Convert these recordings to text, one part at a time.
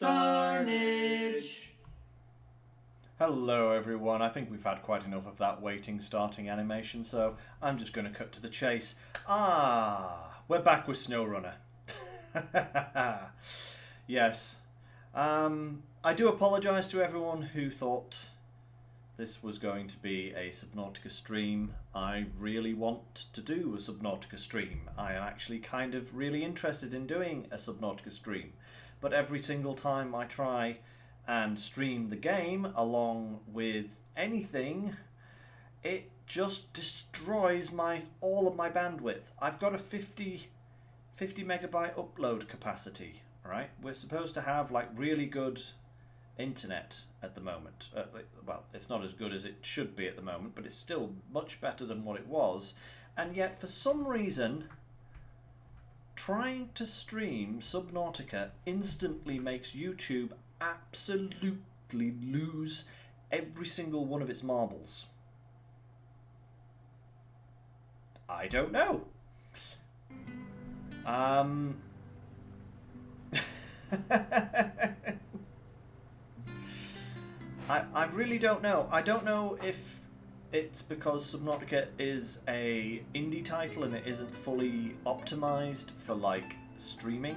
Sarnage. Hello everyone, I think we've had quite enough of that waiting starting animation, so I'm just going to cut to the chase. We're back with SnowRunner. Yes. I do apologise to everyone who thought this was going to be a Subnautica stream. I really want to do a Subnautica stream. I am actually kind of really interested in doing a Subnautica stream, but every single time I try and stream the game along with anything, it just destroys all of my bandwidth. I've got a 50 megabyte upload capacity, right? We're supposed to have like really good internet at the moment. Well, it's not as good as it should be at the moment, but it's still much better than what it was. And yet, for some reason, trying to stream Subnautica instantly makes YouTube absolutely lose every single one of its marbles. I don't know. I really don't know. I don't know if it's because Subnautica is a indie title and it isn't fully optimized for like streaming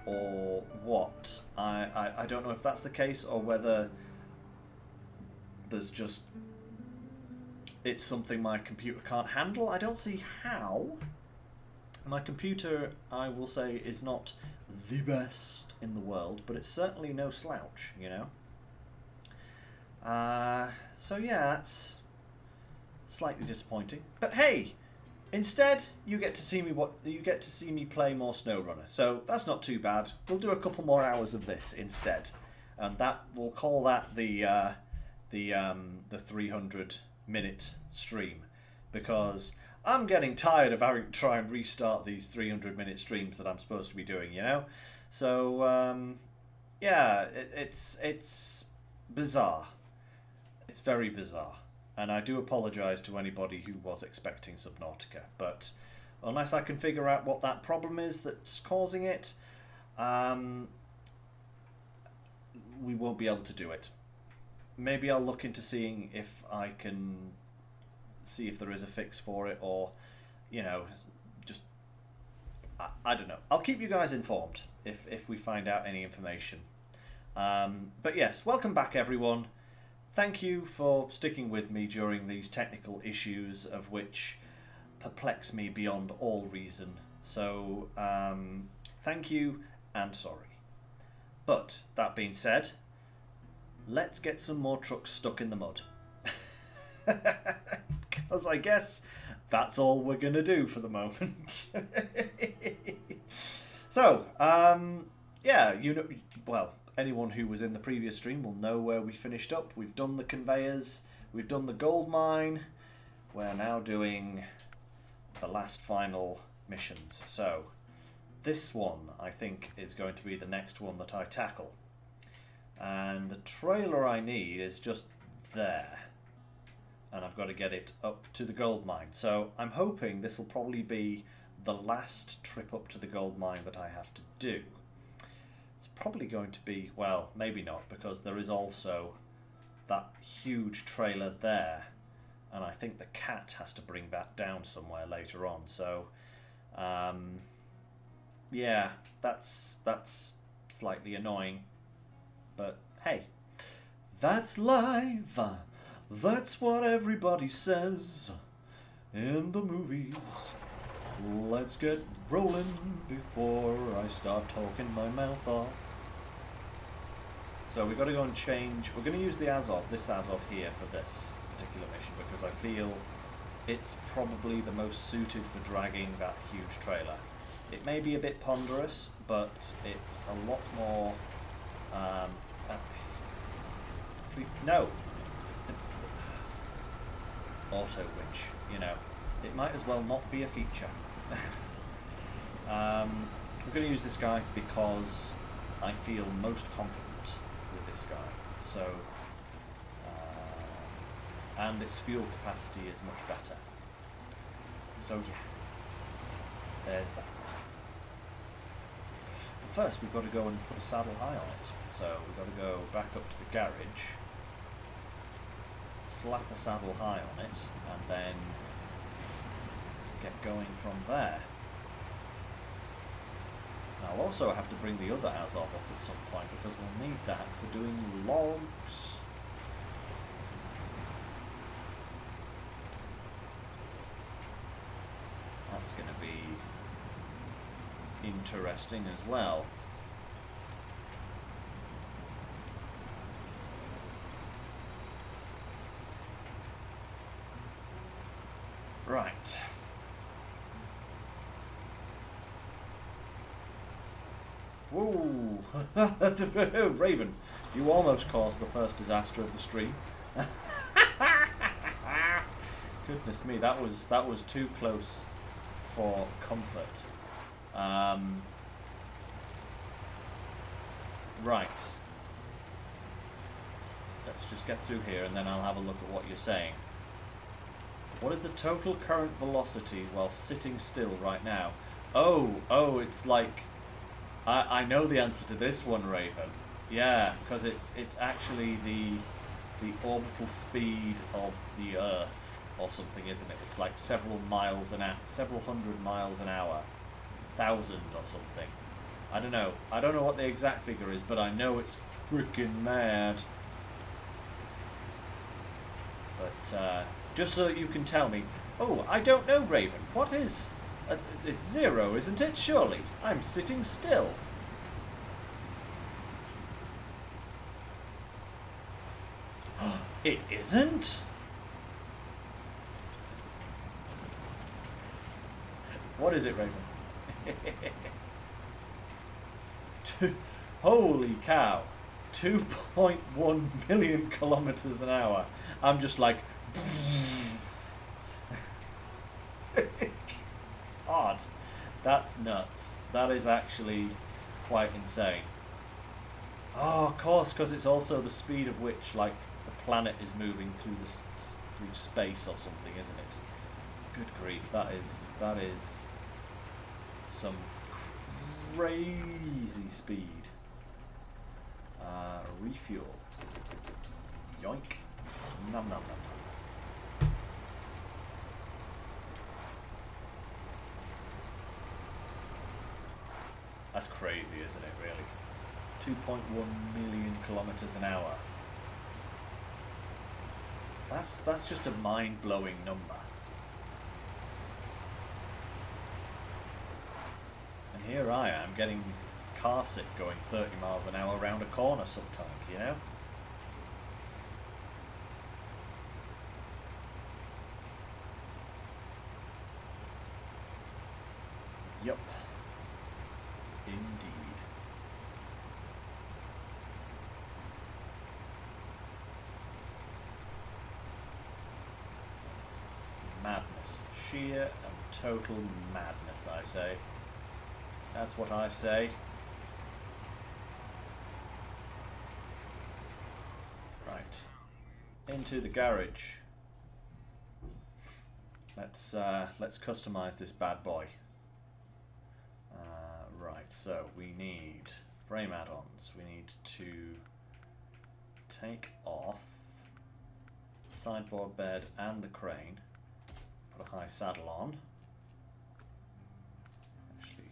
or what. I don't know if that's the case or whether there's just it's something my computer can't handle. I don't see how. My computer, I will say, is not the best in the world, but it's certainly no slouch, you know. So yeah, that's slightly disappointing. But hey, instead you get to see me play more SnowRunner. So that's not too bad. We'll do a couple more hours of this instead, and we'll call that the 300-minute stream, because I'm getting tired of having to try and restart these 300-minute streams that I'm supposed to be doing, you know? So, yeah, it's bizarre. It's very bizarre. And I do apologise to anybody who was expecting Subnautica. But unless I can figure out what that problem is that's causing it, we won't be able to do it. Maybe I'll look into seeing if I can see if there is a fix for it, or, you know, just I don't know. I'll keep you guys informed if we find out any information. But yes, welcome back everyone. Thank you for sticking with me during these technical issues, of which perplex me beyond all reason. So thank you and sorry. But that being said, let's get some more trucks stuck in the mud. Because I guess that's all we're going to do for the moment. So, yeah, you know, well, anyone who was in the previous stream will know where we finished up. We've done the conveyors, we've done the gold mine, we're now doing the last final missions. So, this one, I think, is going to be the next one that I tackle. And the trailer I need is just there. And I've got to get it up to the gold mine. So I'm hoping this will probably be the last trip up to the gold mine that I have to do. It's probably going to be, well, maybe not, because there is also that huge trailer there. And I think the cat has to bring that down somewhere later on. So, yeah, that's slightly annoying. But hey, that's live. That's what everybody says in the movies. Let's get rolling before I start talking my mouth off. So we've got to go and change. We're going to use this Azov here for this particular mission, because I feel it's probably the most suited for dragging that huge trailer. It may be a bit ponderous, but it's a lot more... no. Auto winch, you know, it might as well not be a feature. We're going to use this guy because I feel most confident with this guy. So, and its fuel capacity is much better. So yeah, there's that. first we've got to go and put a saddle high on it. So we've got to go back up to the garage, slap a saddle high on it, and then get going from there. I'll also have to bring the other Azov up at some point because we'll need that for doing logs. That's going to be interesting as well. Right. Whoa! Raven, you almost caused the first disaster of the stream. Goodness me, that was too close for comfort. Right. Let's just get through here and then I'll have a look at what you're saying. What is the total current velocity while sitting still right now? Oh, it's like... I know the answer to this one, Raven. Yeah, because it's actually the orbital speed of the Earth or something, isn't it? It's like several hundred miles an hour, 1,000 or something. I don't know. I don't know what the exact figure is, but I know it's freaking mad. But just so that you can tell me. Oh, I don't know, Raven. What is? It's 0, isn't it? Surely. I'm sitting still. It isn't? What is it, Raven? Holy cow. 2.1 million kilometers an hour. I'm just like... God, that's nuts. That is actually quite insane. Oh, of course, because it's also the speed of which, like, the planet is moving through through space or something, isn't it? Good grief, that is some crazy speed. Refuel. Yoink. Nom nom nom. That's crazy, isn't it, really? 2.1 million kilometers an hour. That's just a mind-blowing number. And here I am getting car sick going 30 miles an hour around a corner sometimes, you know? Yup. Indeed. Madness. Sheer and total madness, I say. That's what I say. Right. Into the garage. Let's customize this bad boy. Right, so we need frame add-ons. We need to take off the sideboard bed and the crane, put a high saddle on. Actually,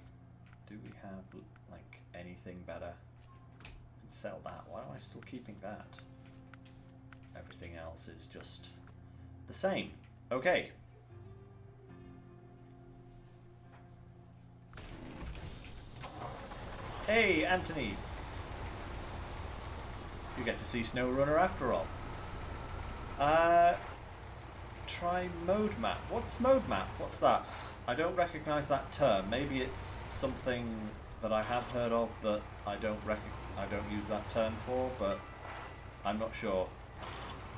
do we have like anything better? Sell that. Why am I still keeping that? Everything else is just the same. Okay. Hey, Anthony! You get to see SnowRunner after all. Try mode map. What's mode map? What's that? I don't recognise that term. Maybe it's something that I have heard of, but I don't use that term for. But I'm not sure.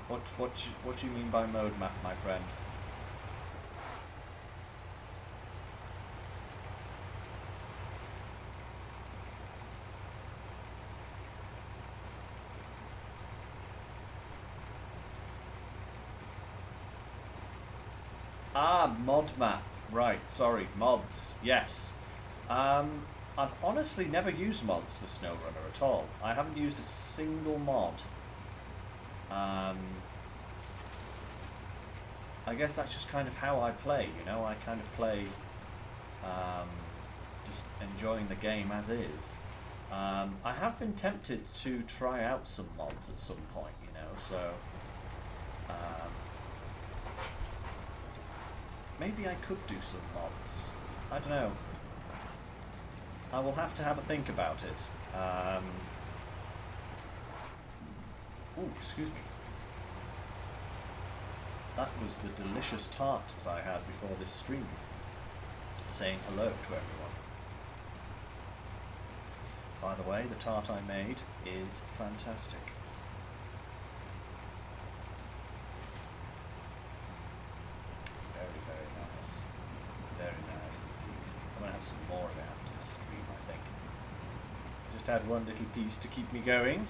What do you mean by mode map, my friend? Ah, mod map. Right, sorry, mods. Yes. I've honestly never used mods for SnowRunner at all. I haven't used a single mod. I guess that's just kind of how I play, you know. I kind of play just enjoying the game as is. I have been tempted to try out some mods at some point, you know, so maybe I could do some mods. I don't know. I will have to have a think about it. Oh, excuse me. That was the delicious tart that I had before this stream, saying hello to everyone. By the way, the tart I made is fantastic. Very, very nice. Very nice indeed. I'm going to have some more of it after this stream, I think. Just had one little piece to keep me going.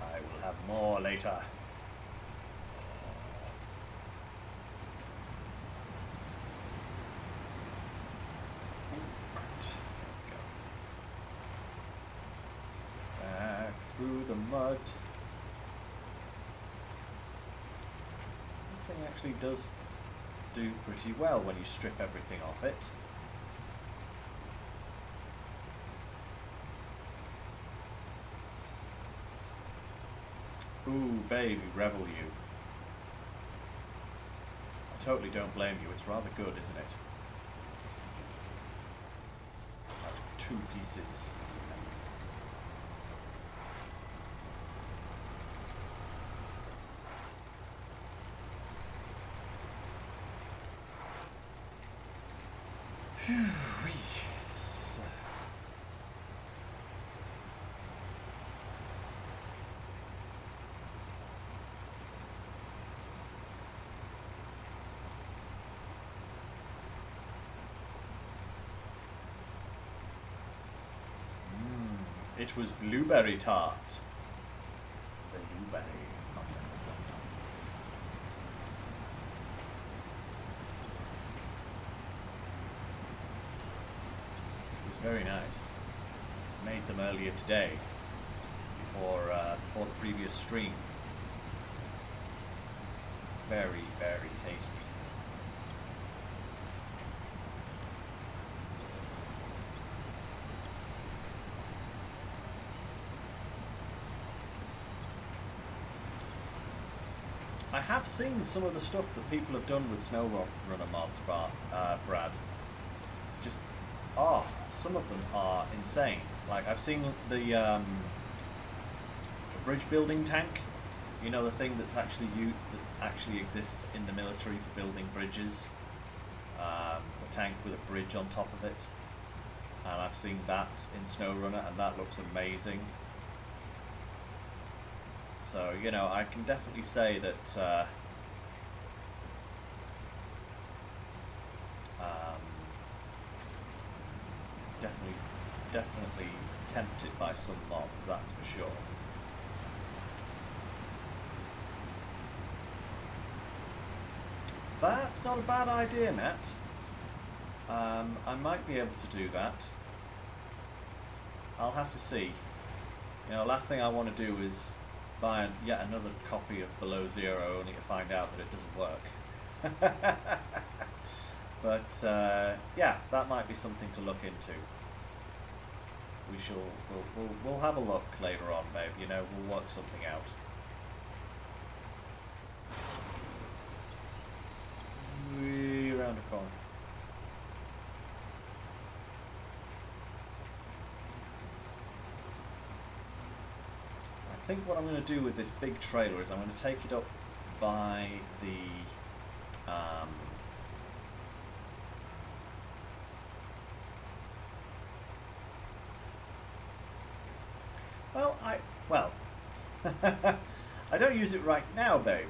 I will have more later. Through the mud. The thing actually does do pretty well when you strip everything off it. Ooh, baby, rebel you. I totally don't blame you. It's rather good, isn't it? That's 2 pieces. Yes. It was blueberry tart. Blueberry. Very nice. Made them earlier today, before the previous stream. Very, very tasty. I have seen some of the stuff that people have done with SnowRunner mods, Brad. Just some of them are insane. Like, I've seen the bridge building tank. You know, the thing that actually exists in the military for building bridges. A tank with a bridge on top of it. And I've seen that in SnowRunner, and that looks amazing. So, you know, I can definitely say that definitely tempted by some mods, that's for sure. That's not a bad idea, Matt. I might be able to do that. I'll have to see. You know, last thing I want to do is buy yet another copy of Below Zero only to find out that it doesn't work. But yeah, that might be something to look into. We'll have a look later on, babe. You know, we'll work something out. Way around the corner. I think what I'm going to do with this big trailer is I'm going to take it up by the I don't use it right now, babe,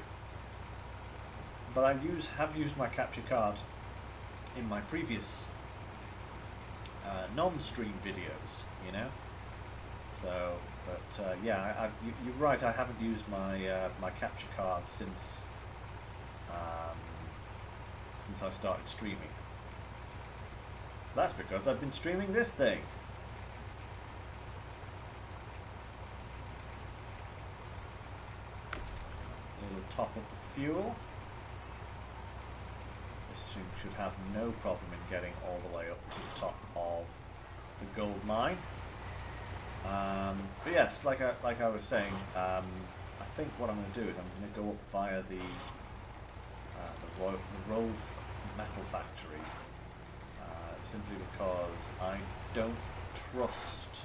but I have used my capture card in my previous non-stream videos, you know. So, but yeah, you're right. I haven't used my my capture card since I started streaming. That's because I've been streaming this thing. It'll top up the fuel. This thing should have no problem in getting all the way up to the top of the gold mine. But yes, like I was saying, I think what I'm going to do is I'm going to go up via the rolled metal factory, simply because I don't trust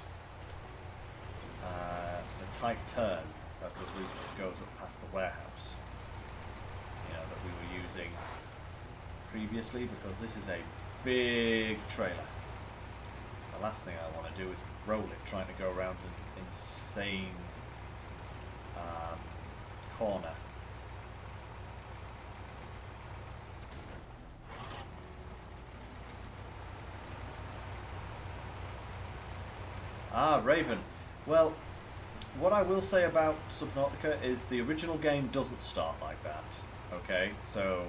the tight turn of the route that goes up past the warehouse, that we were using previously, because this is a big trailer. The last thing I want to do is roll it trying to go around an insane corner. Ah, Raven. Well, what I will say about Subnautica is the original game doesn't start like that. Okay, so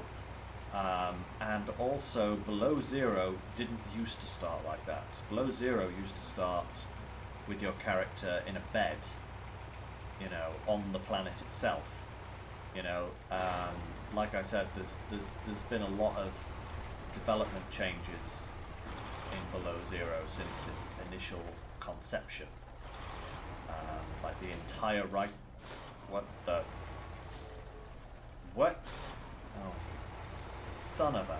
and also Below Zero didn't used to start like that. Below Zero used to start with your character in a bed, on the planet itself. Like I said, there's been a lot of development changes in Below Zero since its initial conception. Like the entire what? Oh, son of a...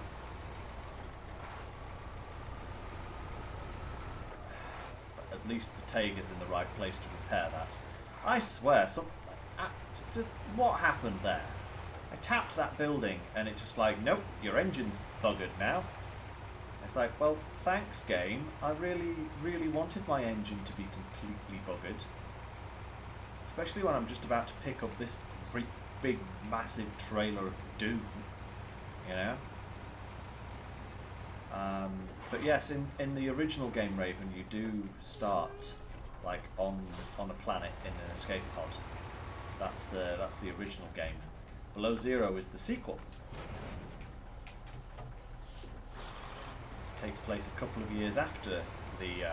But at least the Tag is in the right place to repair that. I swear, what happened there? I tapped that building and it's just like, nope, your engine's buggered now. It's like, well, thanks game. I really, really wanted my engine to be completely buggered. Especially when I'm just about to pick up this great, big, massive trailer of doom. But yes, in the original game, Raven, you do start like on a planet in an escape pod. That's the original game. Below Zero is the sequel. Takes place a couple of years after the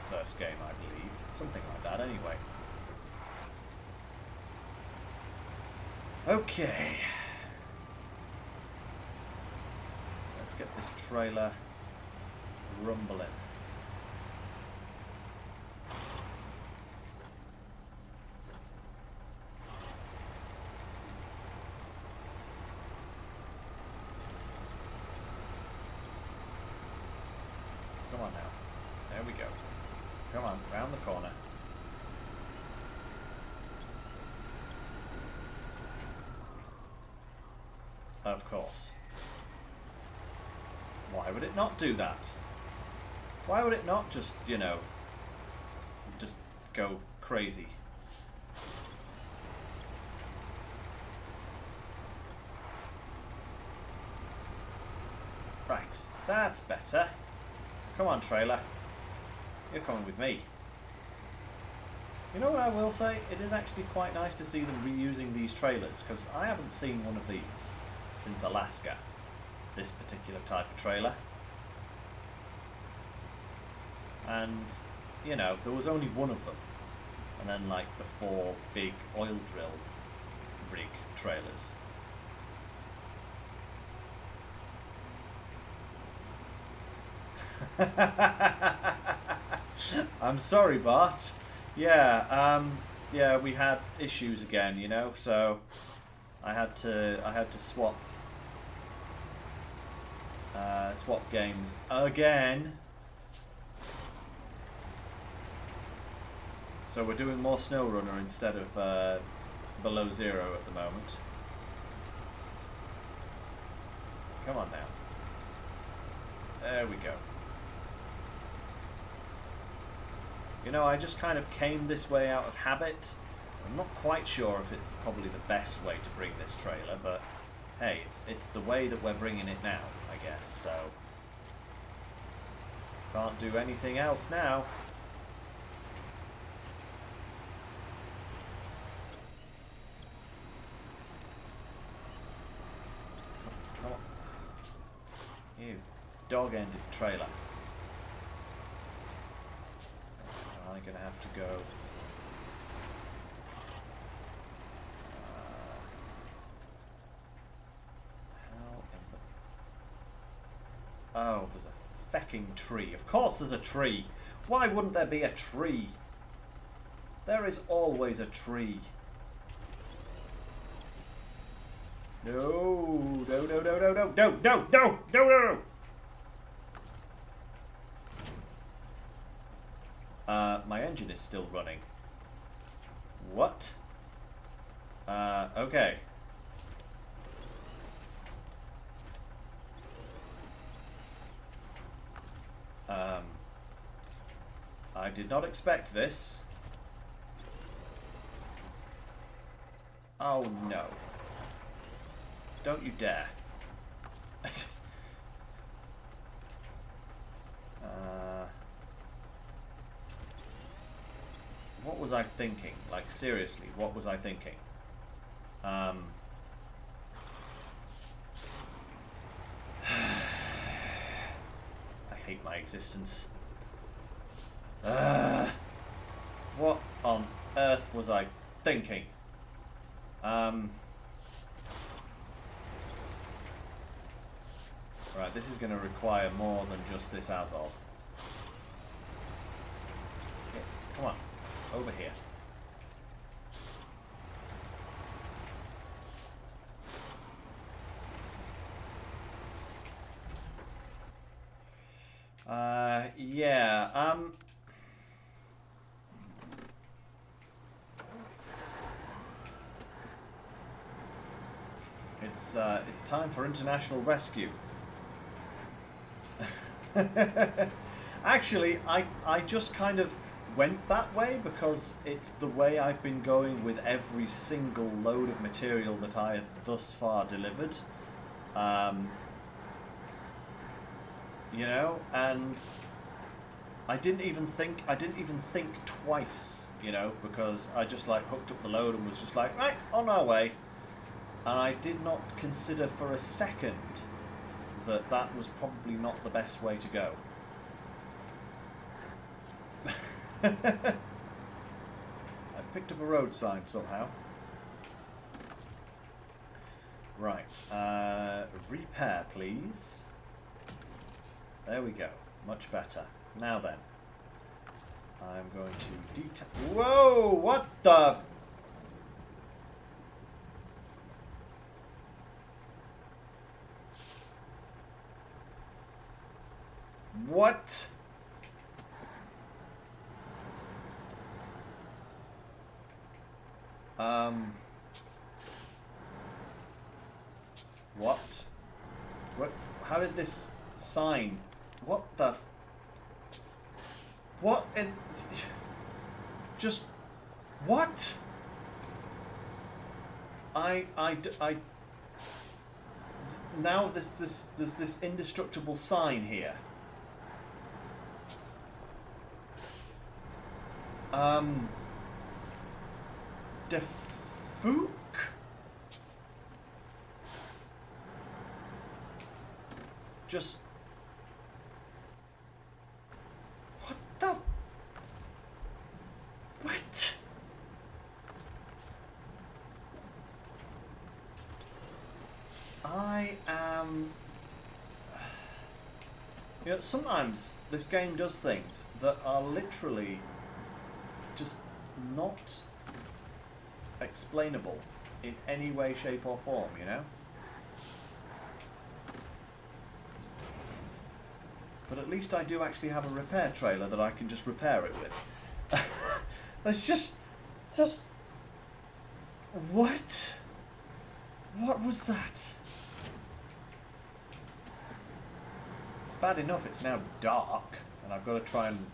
first game, I believe. Something like that, anyway. Okay. Let's get this trailer rumbling. Come on now. There we go. Come on, round the corner. Of course. Why would it not do that? Why would it not just, just go crazy? Right, that's better. Come on, trailer. You're coming with me. You know what I will say? It is actually quite nice to see them reusing these trailers, because I haven't seen one of these since Alaska. This particular type of trailer. And, there was only one of them. And then, like, the 4 big oil drill rig trailers. I'm sorry, Bart. Yeah, yeah, we had issues again, so I had to swap games again. So we're doing more SnowRunner instead of Below Zero at the moment. Come on now. There we go. I just kind of came this way out of habit. I'm not quite sure if it's probably the best way to bring this trailer, but hey, it's the way that we're bringing it now, I guess, so can't do anything else now. Come on. You dog-ended trailer. have to go. How in the... Oh, there's a fecking tree. Of course there's a tree. Why wouldn't there be a tree? There is always a tree. No, no, no, no, no, no, no, no, no, no, no. My engine is still running. What? Okay. I did not expect this. Oh no. Don't you dare. What was I thinking? Like, seriously, what was I thinking? I hate my existence. What on earth was I thinking? Right, this is going to require more than just this as of. Okay, come on, over here. Yeah, it's time for international rescue. Actually, I just kind of went that way because it's the way I've been going with every single load of material that I have thus far delivered. You know, and I didn't even think twice, you know, because I just like hooked up the load and was just like, right, on our way. And I did not consider for a second that that was probably not the best way to go. I picked up a road sign somehow. Right, repair please. There we go, much better. Now then, I'm going to detail. Whoa, what the? What? What? What? How did this sign? What the? What? It just what? I now there's this indestructible sign here. Defook? Just what the? What? I am. You know, sometimes this game does things that are literally just not explainable in any way, shape or form, you know? But at least I do actually have a repair trailer that I can just repair it with. Let's just... What? What was that? It's bad enough it's now dark and I've got to try and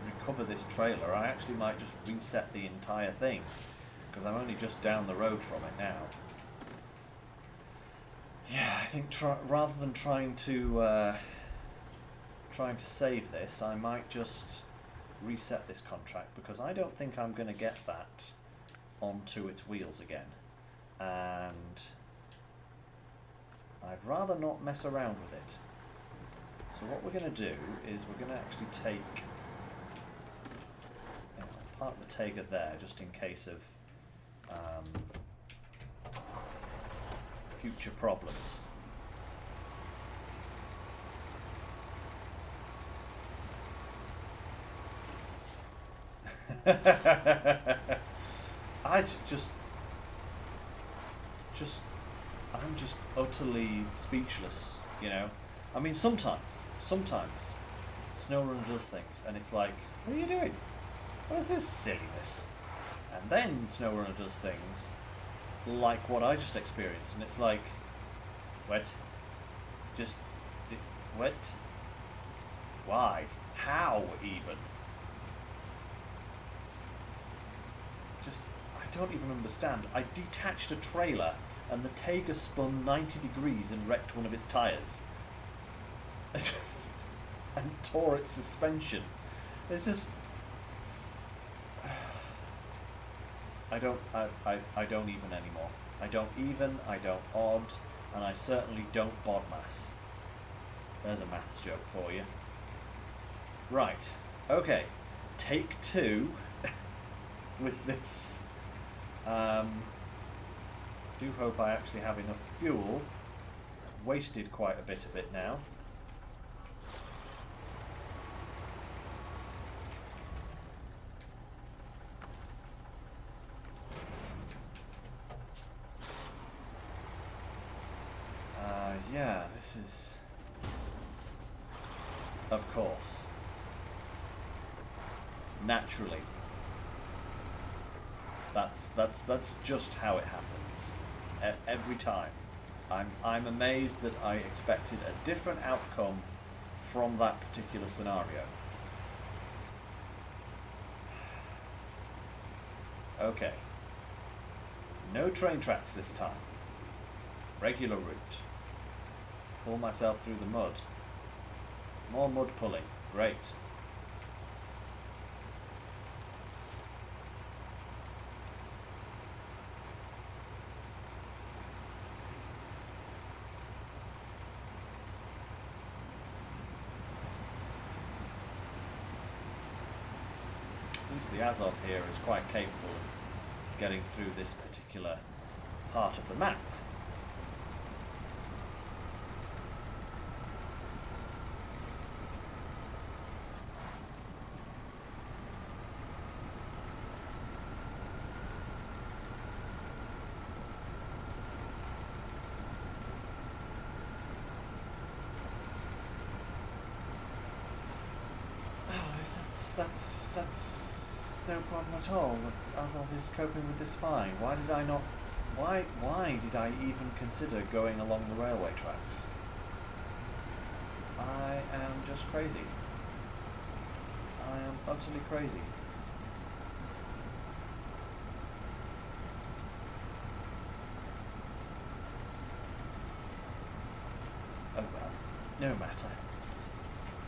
recover this trailer. I actually might just reset the entire thing because I'm only just down the road from it now. Yeah, I think rather than trying to save this, I might just reset this contract because I don't think I'm going to get that onto its wheels again, and I'd rather not mess around with it. So what we're going to do is we're going to actually take park the Taiga there just in case of future problems. I'm just utterly speechless, you know. I mean, sometimes SnowRunner does things, and it's like, what are you doing? What is this silliness? And then SnowRunner does things like what I just experienced, and it's like, what? Just, what? Why? How even? Just, I don't even understand. I detached a trailer and the Taiga spun 90 degrees and wrecked one of its tyres. And tore its suspension. It's just... I don't even anymore. I don't odd, and I certainly don't bodmass. There's a maths joke for you. Right, okay. Take two with this. Do hope I actually have enough fuel. Wasted quite a bit of it now. Yeah, this is... Of course. Naturally. That's just how it happens. Every time. I'm amazed that I expected a different outcome from that particular scenario. Okay. No train tracks this time. Regular route. Pull myself through the mud. More mud pulling. Great. At least the Azov here is quite capable of getting through this particular part of the map. That's no problem at all. Azov is coping with this fine. Why did I not... Why did I even consider going along the railway tracks? I am just crazy. I am utterly crazy. Oh well, no matter.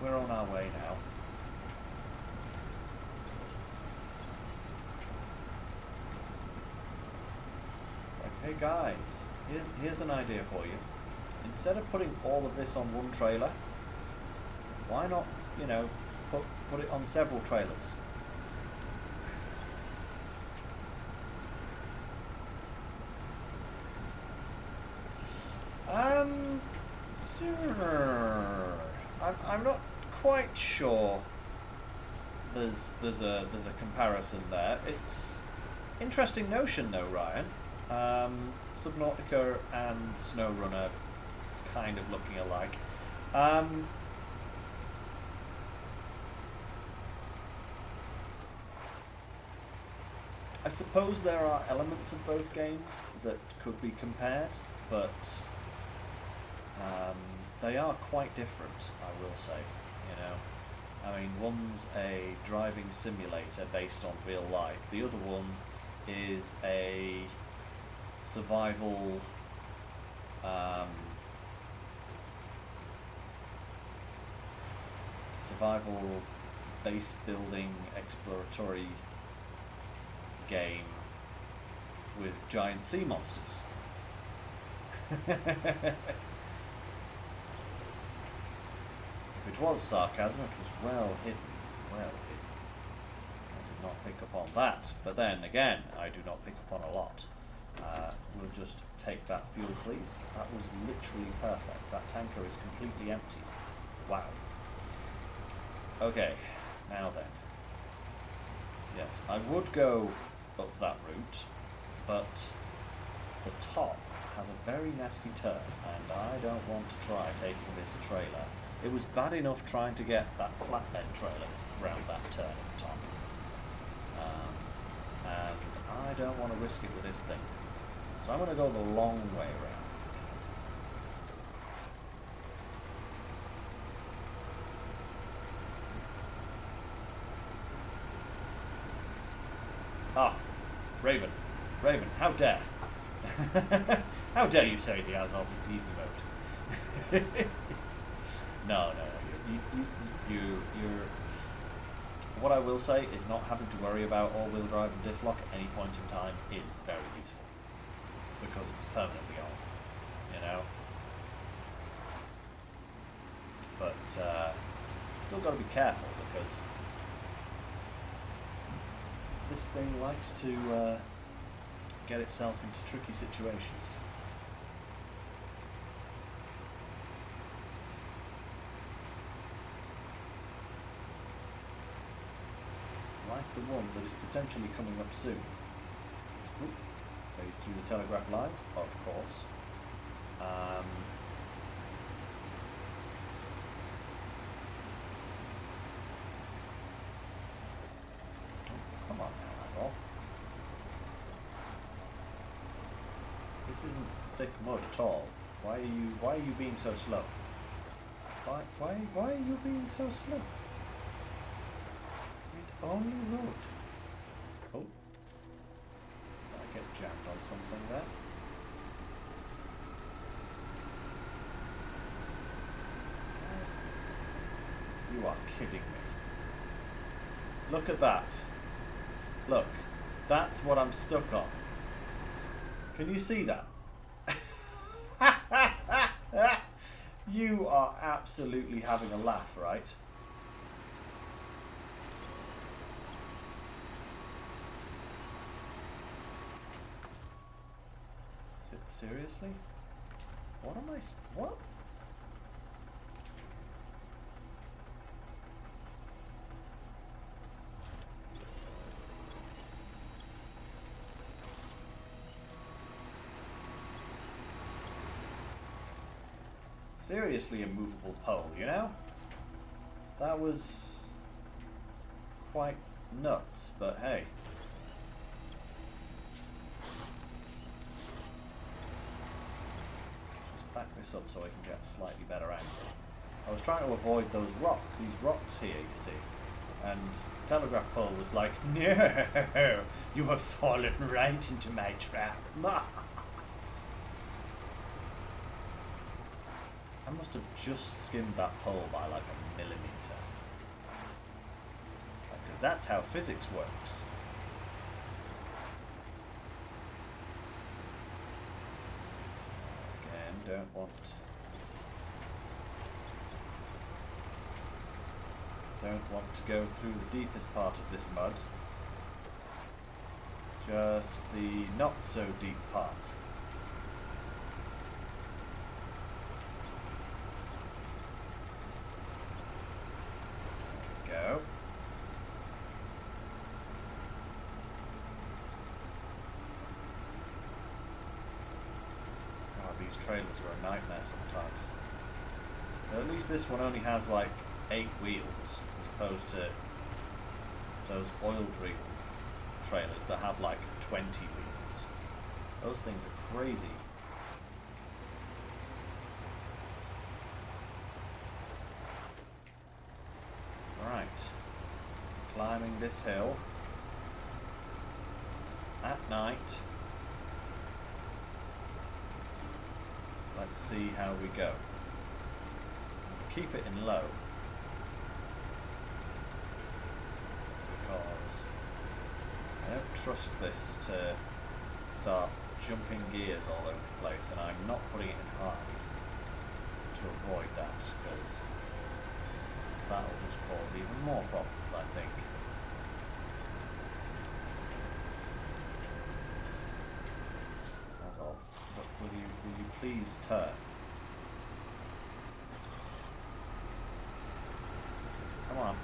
We're on our way now. Hey guys, here's an idea for you. Instead of putting all of this on one trailer, why not, you know, put it on several trailers? Sure. I'm not quite sure. There's a comparison there. It's interesting notion though, Ryan. Subnautica and SnowRunner kind of looking alike. I suppose there are elements of both games that could be compared, but they are quite different, I will say, you know. I mean, one's a driving simulator based on real life, the other one is a survival base building exploratory game with giant sea monsters. If it was sarcasm, it was well hidden. Well hidden. not pick up on that. But then again, I do not pick up on a lot. We'll just take that fuel, please. That was literally perfect. That tanker is completely empty. Wow. Okay, now then. Yes, I would go up that route, but the top has a very nasty turn, and I don't want to try taking this trailer. It was bad enough trying to get that flatbed trailer around that turn at the top. And I don't want to risk it with this thing. So I'm going to go the long way around. Ah, Raven. Raven, how dare. How dare you say the Azov is easy mode? No. You're... What I will say is not having to worry about all-wheel drive and diff lock at any point in time is very useful. Because it's permanently on, you know? But, still got to be careful because this thing likes to get itself into tricky situations. Like the one that is potentially coming up soon. Oop, phase through the telegraph lines, of course. Oh, come on now, that's all. This isn't thick mud at all. Why are you being so slow? Why are you being so slow? It only rode. Oh. I get jammed on something there. You are kidding me. Look at that. Look. That's what I'm stuck on. Can you see that? You are absolutely having a laugh, right? Seriously? What am I... What? Seriously, a movable pole, you know? That was quite nuts, but hey. Just back this up so I can get a slightly better angle. I was trying to avoid these rocks here, you see. And telegraph pole was like, no, you have fallen right into my trap. I must have just skimmed that pole by like a millimetre. Because that's how physics works. Again, don't want to go through the deepest part of this mud. Just the not so deep part. Go. God, these trailers are a nightmare sometimes. But at least this one only has like 8 wheels, as opposed to those oil-drilled trailers that have like 20 wheels. Those things are crazy. Right, climbing this hill at night. Let's see how we go. Keep it in low because I don't trust this to start jumping gears all over the place, and I'm not putting it in high to avoid that because that will just cause even more problems, I think. of, but will you please turn? Come on.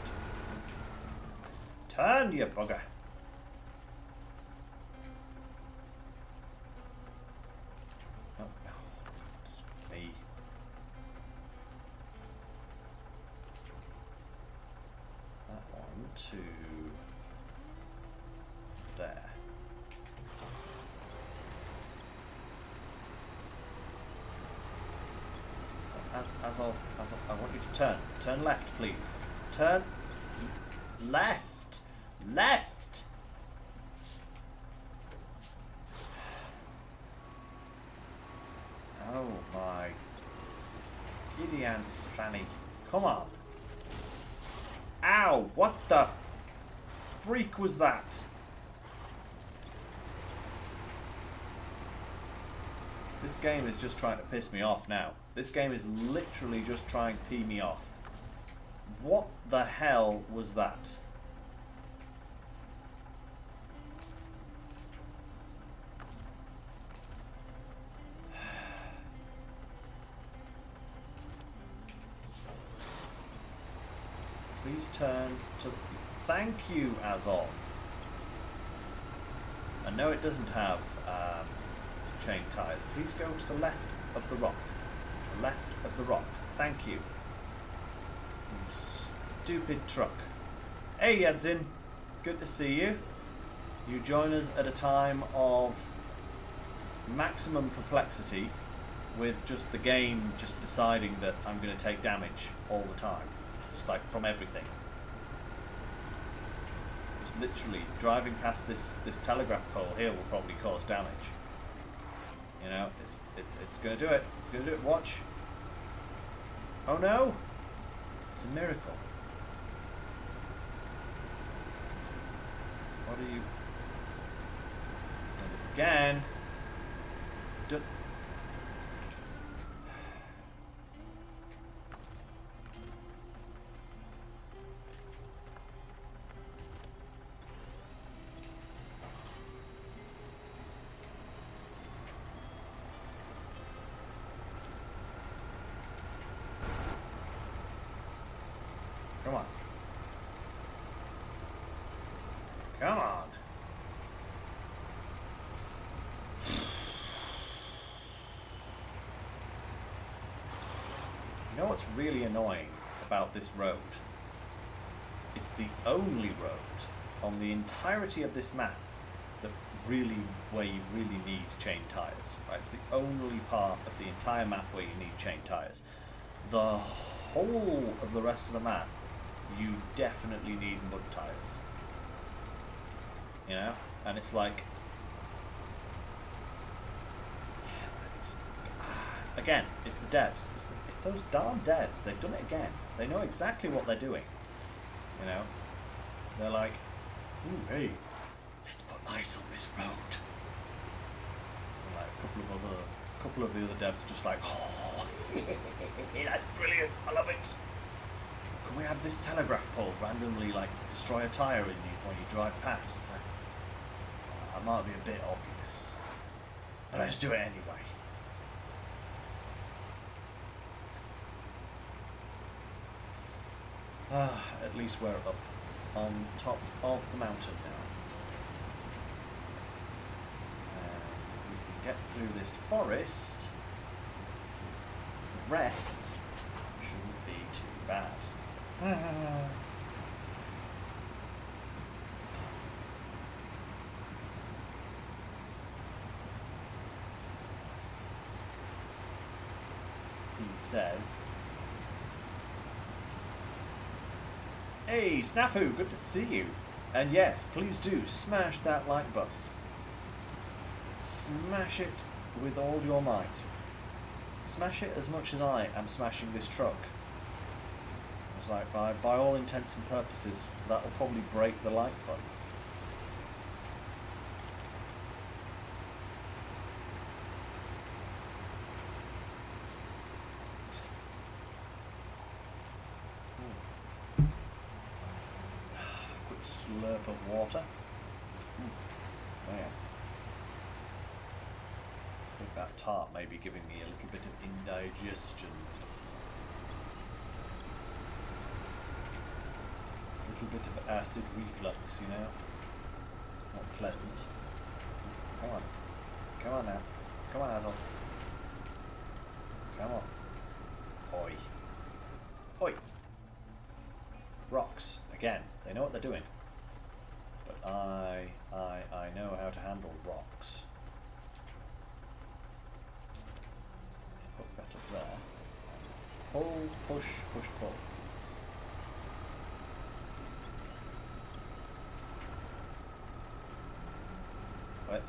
Turn, you bugger. Oh, no. Just me. That one to there. As of, I want you to turn. Turn left, please. Turn left. Left. Oh my giddy and fanny. Come on. Ow! What the freak was that? This game is just trying to piss me off now. This game is literally just trying to pee me off. What the hell was that? Please turn to... Thank you, Azov. I know it doesn't have chain tires. Please go to the left of the rock. The left of the rock. Thank you. You stupid truck. Hey, Yadzin. Good to see you. You join us at a time of maximum perplexity with just the game just deciding that I'm going to take damage all the time. Just like from everything. Just literally driving past this telegraph pole here will probably cause damage. You know, it's going to do it. It's going to do it. Watch. Oh no! It's a miracle. What are you? And it again. Come on. Come on. You know what's really annoying about this road? It's the only road on the entirety of this map that where you really need chain tires. Right? It's the only part of the entire map where you need chain tires. The whole of the rest of the map, you definitely need mud tires. You know? And it's like... again, it's the devs. It's those darn devs. They've done it again. They know exactly what they're doing. You know? They're like, ooh, hey, let's put ice on this road. And like a couple of the other devs are just like, oh, that's brilliant. I love it. Can we have this telegraph pole randomly like destroy a tyre in you when you drive past? It's like, oh, that might be a bit obvious, but let's do it anyway. At least we're up on top of the mountain now. And we can get through this forest. The rest shouldn't be too bad. He says, hey, Snafu, good to see you. And yes, please do smash that like button. Smash it with all your might. Smash it as much as I am smashing this truck. It's like, by all intents and purposes, that will probably break the like button. Slurp of water. There. that tart may be giving me a little bit of indigestion. A little bit of acid reflux, you know? Not pleasant. Come on. Come on now. Come on, asshole. Come on. Oi. Oi. Rocks. Again, they know what they're doing. But I know how to handle rocks. Hook that up there. Pull, push, push, pull. What?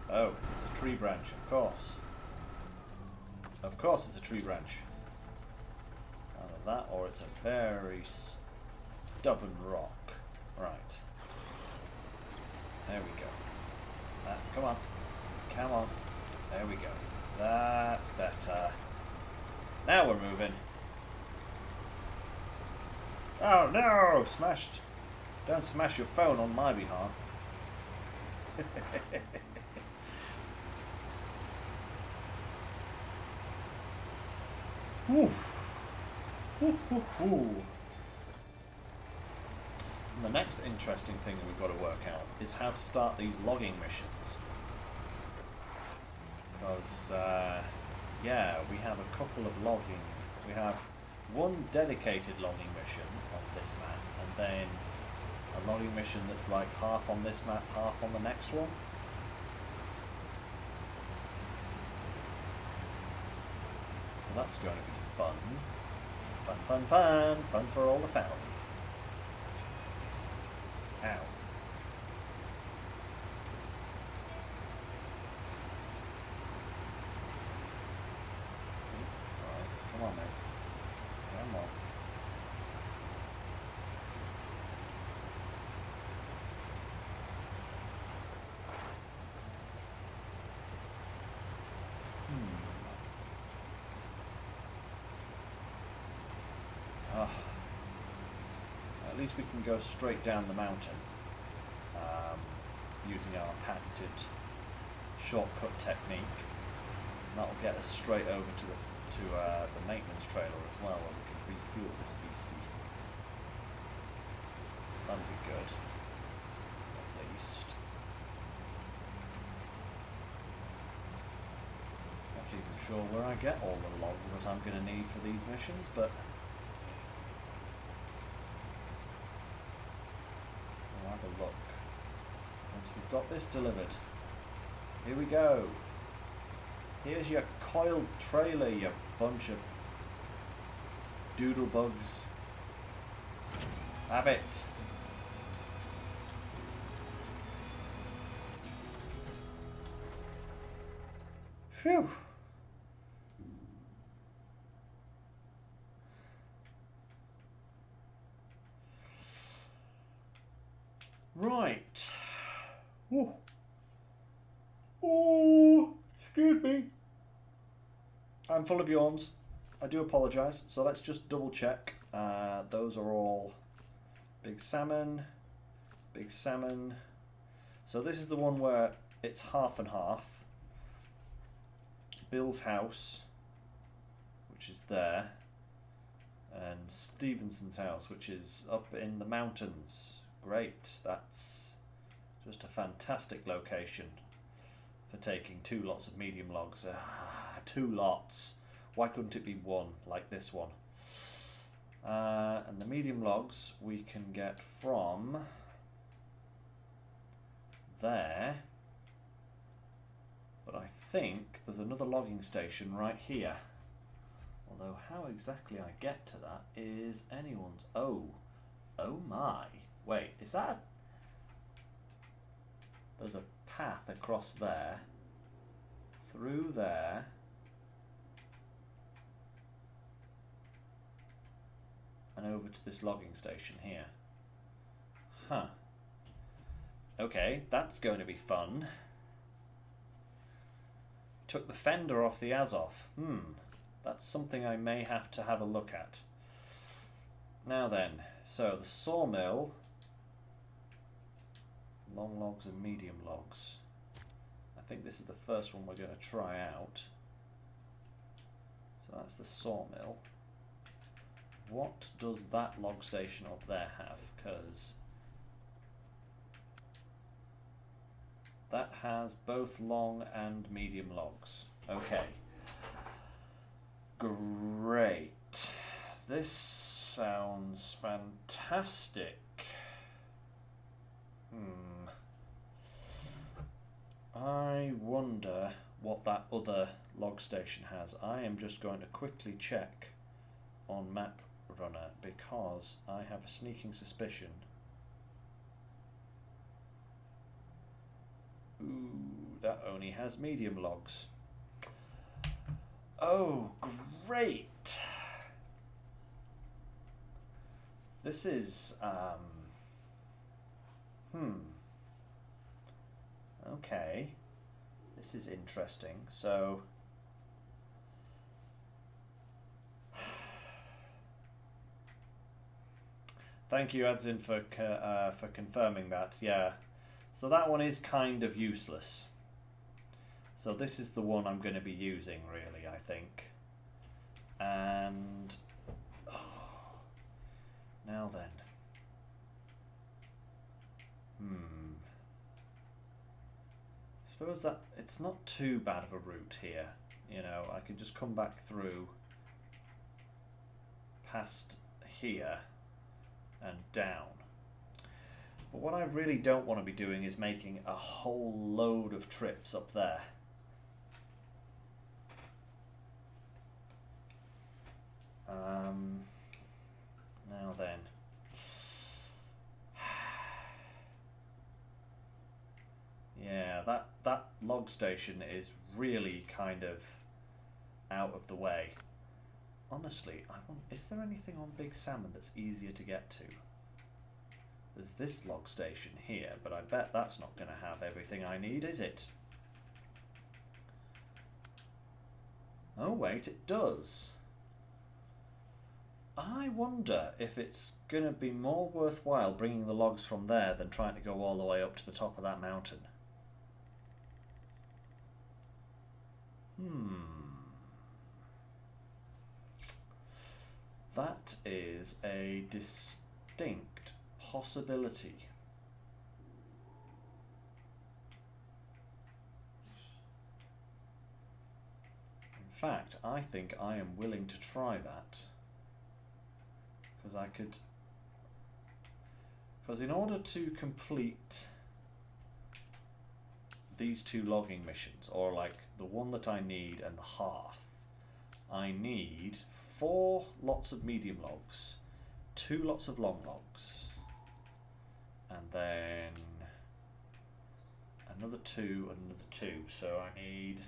Oh, it's a tree branch, of course. Of course it's a tree branch. Either that or it's a very stubborn rock. Right. There we go. Come on. Come on. There we go. That's better. Now we're moving. Oh no! Smashed. Don't smash your phone on my behalf. Woo. Woo, woo, woo. And the next interesting thing that we've got to work out is how to start these logging missions. Because, yeah, we have a couple of logging. We have one dedicated logging mission on this map, and then a logging mission that's like half on this map, half on the next one. So that's going to be fun. Fun, fun, fun. Fun for all the family. Ow. Alright, come on, mate. Come on. At least we can go straight down the mountain using our patented shortcut technique. And that will get us straight over to the maintenance trailer as well, where we can refuel this beastie. That'll be good, at least. Not even sure where I get all the logs that I'm going to need for these missions, but I'll have a look once we've got this delivered. Here we go. Here's your coiled trailer, you bunch of doodlebugs. Have it. Phew. Right. Ooh. Oh, excuse me. I'm full of yawns. I do apologise. So let's just double check. Those are all big salmon. Big salmon. So this is the one where it's half and half. Bill's house, which is there, and Stevenson's house, which is up in the mountains. Great, that's just a fantastic location for taking 2 lots of medium logs. 2 lots. Why couldn't it be 1 like this one? And the medium logs we can get from there. But I think there's another logging station right here. Although how exactly I get to that is anyone's... Oh my. Wait, is that... There's a path across there. Through there. And over to this logging station here. Huh. Okay, that's going to be fun. Took the fender off the Azov. That's something I may have to have a look at. Now then, so the sawmill long logs and medium logs. I think this is the first one we're going to try out. So that's the sawmill. What does that log station up there have? Because that has both long and medium logs. Okay. Great. This sounds fantastic. I wonder what that other log station has. I am just going to quickly check on Map Runner because I have a sneaking suspicion. Ooh, that only has medium logs. Oh, great! This is, okay. This is interesting. So, thank you, Adzin, for confirming that. Yeah. So that one is kind of useless. So this is the one I'm going to be using, really, I think. And now then. I suppose that it's not too bad of a route here. You know, I could just come back through past here and down. But what I really don't want to be doing is making a whole load of trips up there. Now then. Yeah, that log station is really kind of out of the way. Honestly, is there anything on Big Salmon that's easier to get to? There's this log station here, but I bet that's not going to have everything I need, is it? Oh wait, it does. I wonder if it's going to be more worthwhile bringing the logs from there than trying to go all the way up to the top of that mountain. That is a distinct possibility. In fact, I think I am willing to try that. Because in order to complete these two logging missions, or like the one that I need and the half, I need 4 lots of medium logs, 2 lots of long logs, and then another 2 and another 2. So I need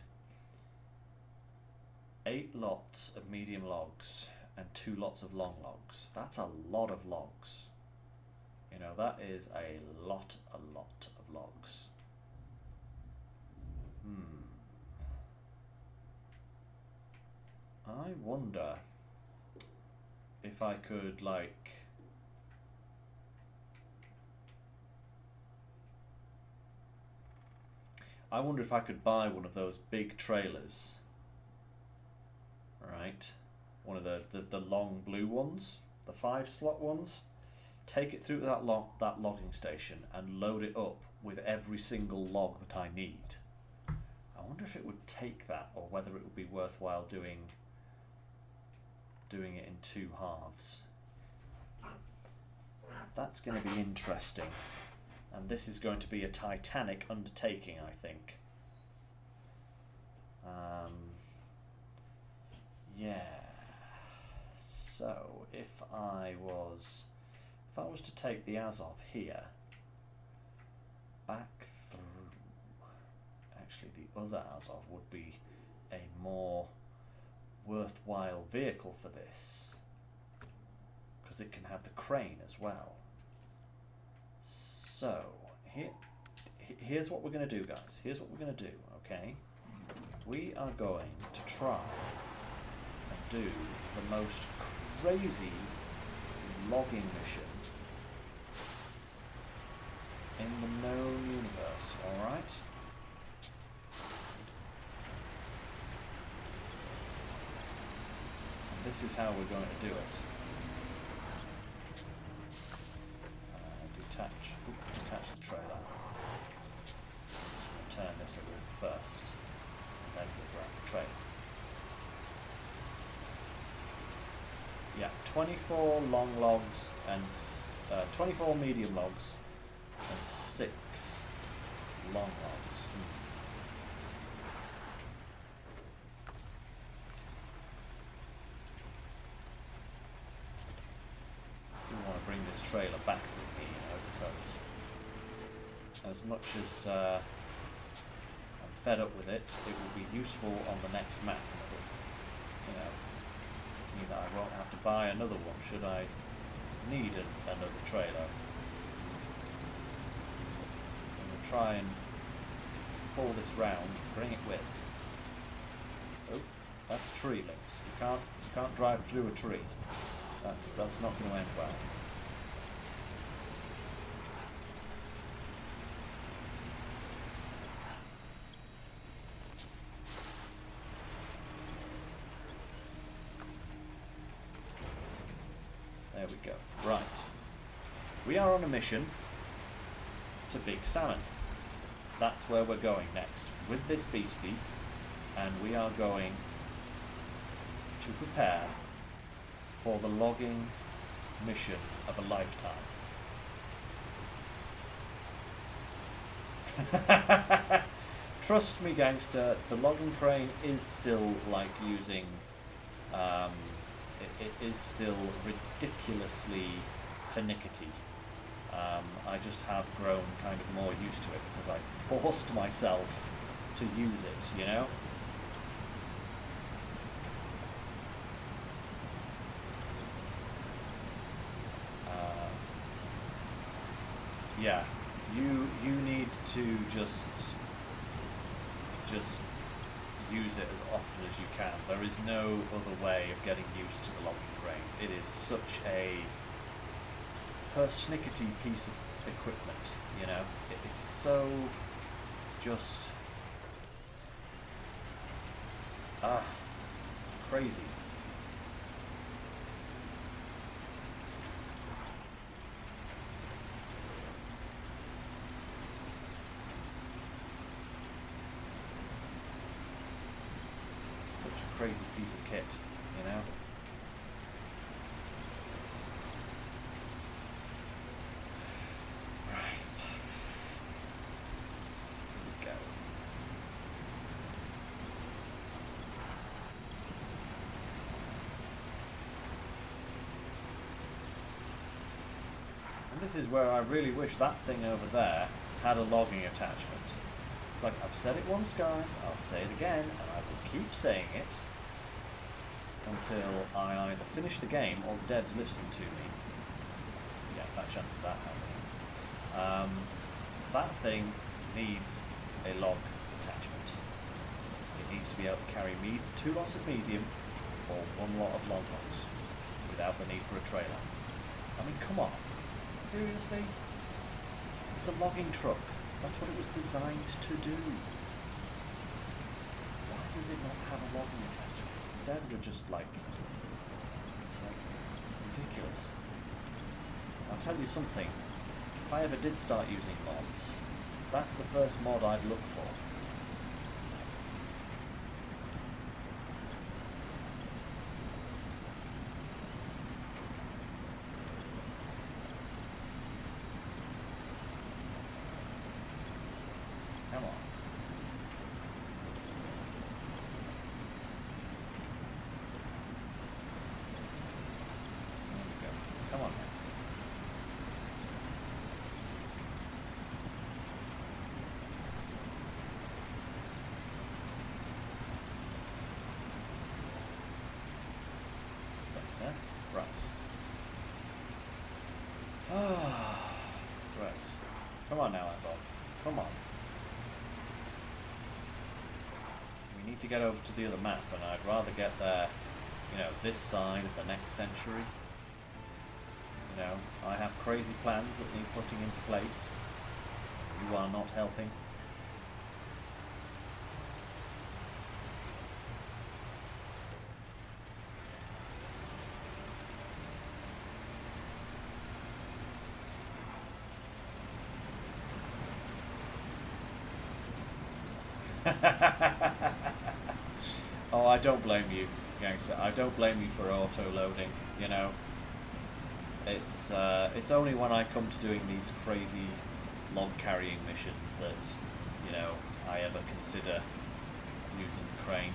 8 lots of medium logs and 2 lots of long logs. That's a lot of logs. You know, that is a lot of logs. I wonder if I could, like, I wonder if I could buy one of those big trailers, right? One of the long blue ones, the 5-slot ones. Take it through that logging station and load it up with every single log that I need. I wonder if it would take that, or whether it would be worthwhile doing it in 2 halves. That's going to be interesting, and this is going to be a titanic undertaking, I think. Yeah. So if I was to take the Azov here back through, actually the other Azov would be a more worthwhile vehicle for this, because it can have the crane as well. So here's what we're going to do, guys. Here's what we're going to do, okay? We are going to try and do the most crazy logging mission in the known this is how we're going to do it. Detach the trailer. Just turn this a little first, and then we'll grab the trailer. Yeah, 24 long logs and 24 medium logs and 6 long logs. Still want to bring this trailer back with me, you know, because as much as I'm fed up with it, it will be useful on the next map. You know, mean that I won't have to buy another one should I need another trailer. So I'm going to try and pull this round, bring it with. Oh, that's a tree, Lynx. You can't drive through a tree. That's not going to end well. There we go. Right. We are on a mission to Big Salmon. That's where we're going next with this beastie, and we are going to prepare for the logging mission of a lifetime. Trust me, gangster, the logging crane is still like using it is still ridiculously finicky. I just have grown kind of more used to it because I forced myself to use it, you know? Yeah, you need to just use it as often as you can. There is no other way of getting used to the logging crane. It is such a persnickety piece of equipment, you know? It is so just crazy. Crazy piece of kit, you know? Right. Here we go. And this is where I really wish that thing over there had a logging attachment. It's like, I've said it once, guys, I'll say it again, and I will keep saying it until I either finish the game or the devs listen to me. Yeah, fat chance of that happening. That thing needs a log attachment. It needs to be able to carry 2 lots of medium or 1 lot of long logs without the need for a trailer. I mean, come on. Seriously? It's a logging truck. That's what it was designed to do. Why does it not have a logging attachment? The devs are just like ridiculous. I'll tell you something. If I ever did start using mods, that's the first mod I'd look for. Come on. There we go. Come on, man. Better. Right. Right. Come on now, Azov. Come on. We need to get over to the other map, and I'd rather get there, you know, this side of the next century. You know, I have crazy plans that need putting into place. You are not helping. Oh, I don't blame you, gangster. I don't blame you for auto-loading, you know. It's only when I come to doing these crazy log-carrying missions that, you know, I ever consider using the crane.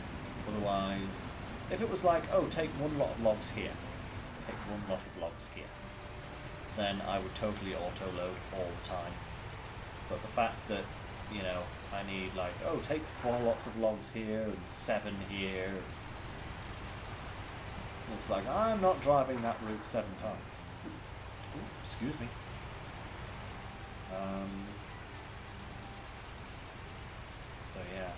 Otherwise, if it was like, oh, take one lot of logs here, take one lot of logs here, then I would totally auto-load all the time. But the fact that, you know, I need like, oh, take 4 lots of logs here and 7 here. It's like, I'm not driving that route 7 times. Ooh, excuse me. So yeah.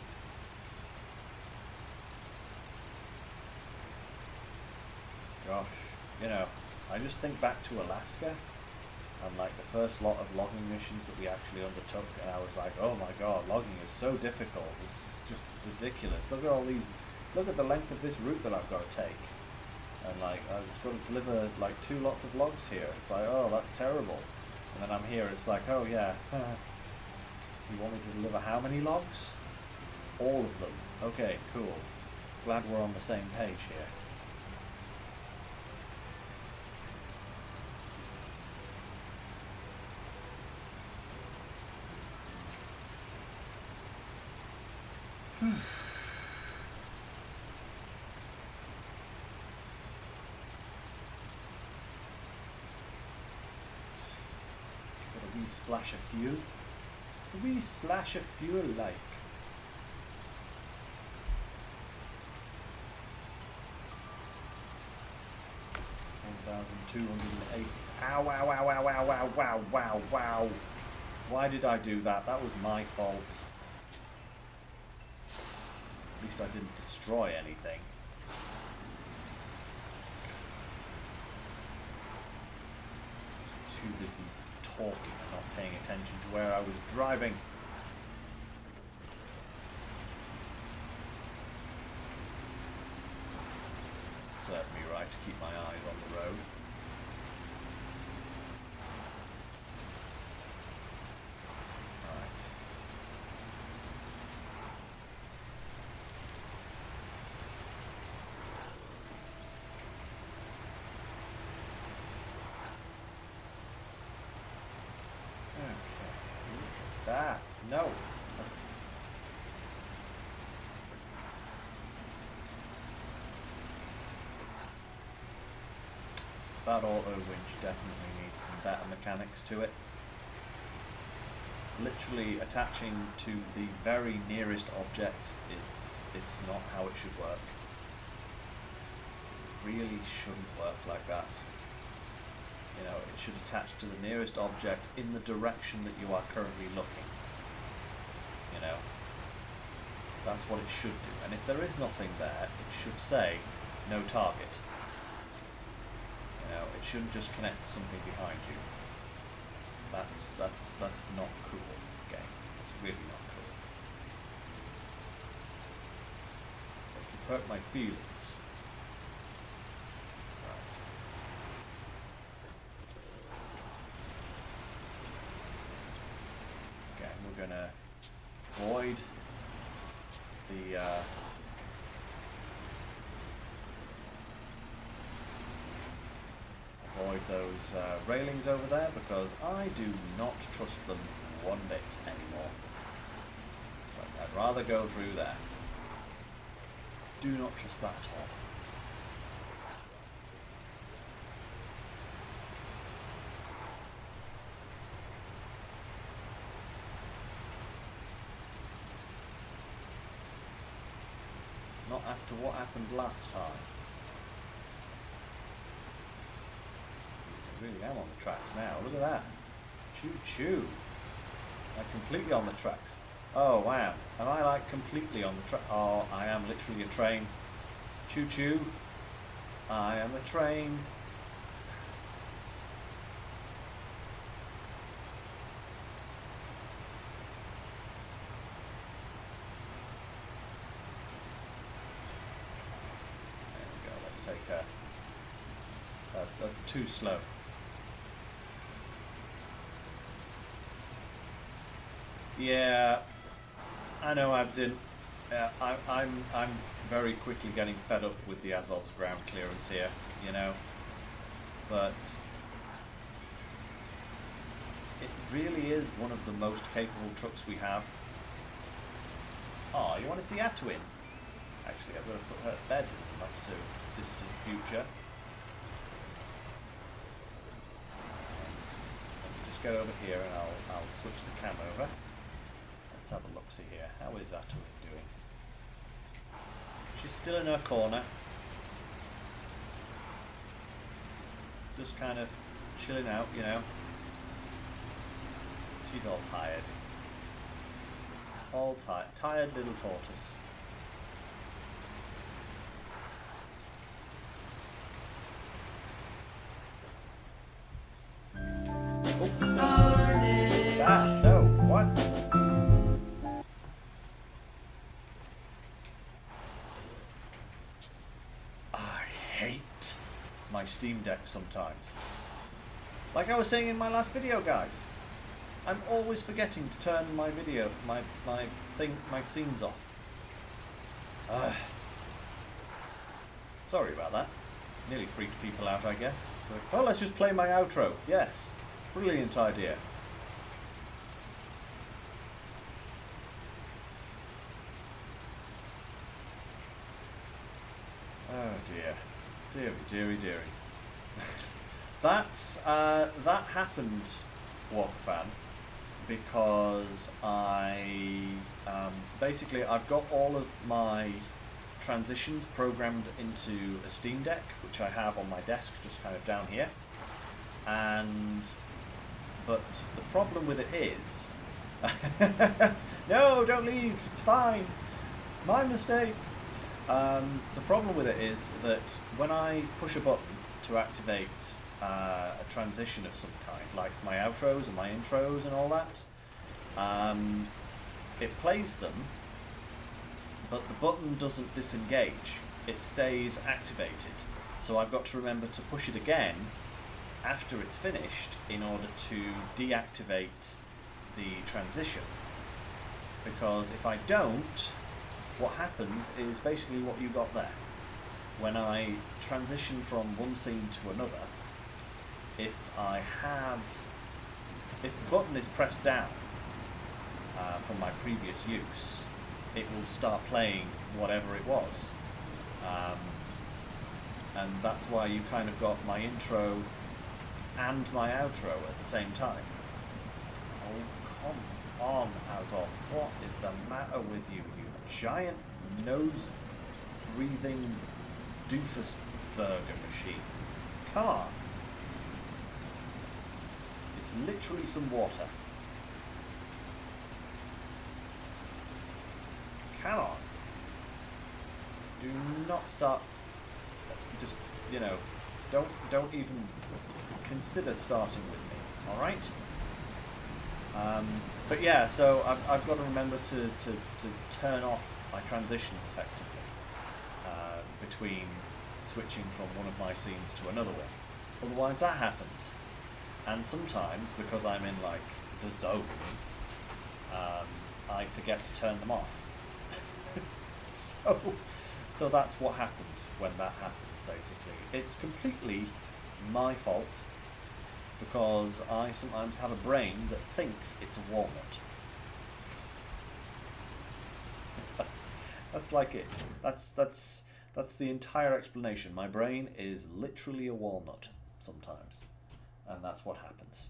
Gosh, you know, I just think back to Alaska and like the first lot of logging missions that we actually undertook, and I was like, oh my god, logging is so difficult. This is just ridiculous. Look at all these, look at the length of this route that I've got to take. And like, I've just got to deliver like 2 lots of logs here. It's like, oh, that's terrible. And then I'm here, it's like, oh yeah, you want me to deliver how many logs? All of them. Okay, cool. Glad we're on the same page here. Got a wee splash of fuel. A wee splash of fuel like. $1,208. Ow, ow, ow, ow, ow, ow, wow, wow, wow. Why did I do that? That was my fault. At least I didn't destroy anything. Too busy talking and not paying attention to where I was driving. Served me right to keep my eyes on the road. Ah, no. That auto winch definitely needs some better mechanics to it. Literally attaching to the very nearest object is not how it should work. It really shouldn't work like that. You know, it should attach to the nearest object in the direction that you are currently looking. You know, that's what it should do. And if there is nothing there, it should say no target. You know, it shouldn't just connect to something behind you. That's not cool, game. It's really not cool. You've hurt my feelings. We're gonna void the avoid those railings over there, because I do not trust them one bit anymore. Like, I'd rather go through there. Do not trust that at all. Not after what happened last time. I really am on the tracks now. Look at that. Choo choo. I'm completely on the tracks. Oh wow. Am I like completely on the track? Oh, I am literally a train. Choo choo. I am a train. That's too slow. Yeah, I know, Adzin. I'm very quickly getting fed up with the Azov's ground clearance here, you know. But it really is one of the most capable trucks we have. Oh, you want to see Atuin? Actually, I'm going to put her to bed in the not so distant future. Just go over here and I'll switch the cam over. Let's have a look-see here. How is Atuin doing? She's still in her corner. Just kind of chilling out, you know. She's all tired. All tired. Tired little tortoise. Oh. Ah, no, what? I hate my Steam Deck sometimes. Like I was saying in my last video, guys, I'm always forgetting to turn my video, my scenes off. Sorry about that. Nearly freaked people out, I guess. But, oh, let's just play my outro. Yes, brilliant idea. Oh dear, dearie. That happened, Walkfan, because basically I've got all of my transitions programmed into a Steam Deck, which I have on my desk just kind of down here, but the problem with it is no, don't leave, it's fine, my mistake. The problem with it is that when I push a button to activate a transition of some kind, like my outros and my intros and all that, it plays them, but the button doesn't disengage, it stays activated. So I've got to remember to push it again after it's finished in order to deactivate the transition. Because if I don't, what happens is basically what you got there. When I transition from one scene to another, if the button is pressed down from my previous use, it will start playing whatever it was. And that's why you kind of got my intro and my outro at the same time. Oh, come on, Azov. What is the matter with you, you giant nose-breathing doofus burger machine? Come on. It's literally some water. Come on. Do not start. Just, you know, don't even consider starting with me. All right. But yeah, so I've got to remember to turn off my transitions effectively between switching from one of my scenes to another one. Otherwise that happens. And sometimes, because I'm in like the zone, I forget to turn them off. So that's what happens when that happens, basically. It's completely my fault, because I sometimes have a brain that thinks it's a walnut. That's like it. That's the entire explanation. My brain is literally a walnut sometimes, and that's what happens.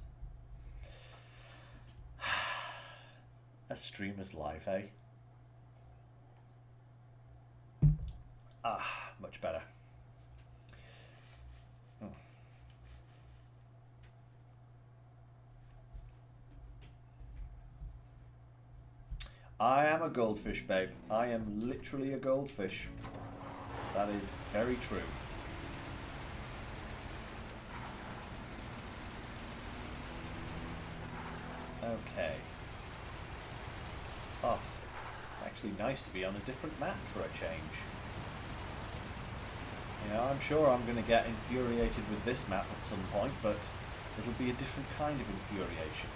A streamer's life, eh? Ah, much better. Oh. I am a goldfish, babe. I am literally a goldfish. That is very true. Okay. Oh, it's actually nice to be on a different map for a change. You know, I'm sure I'm going to get infuriated with this map at some point, but it'll be a different kind of infuriation.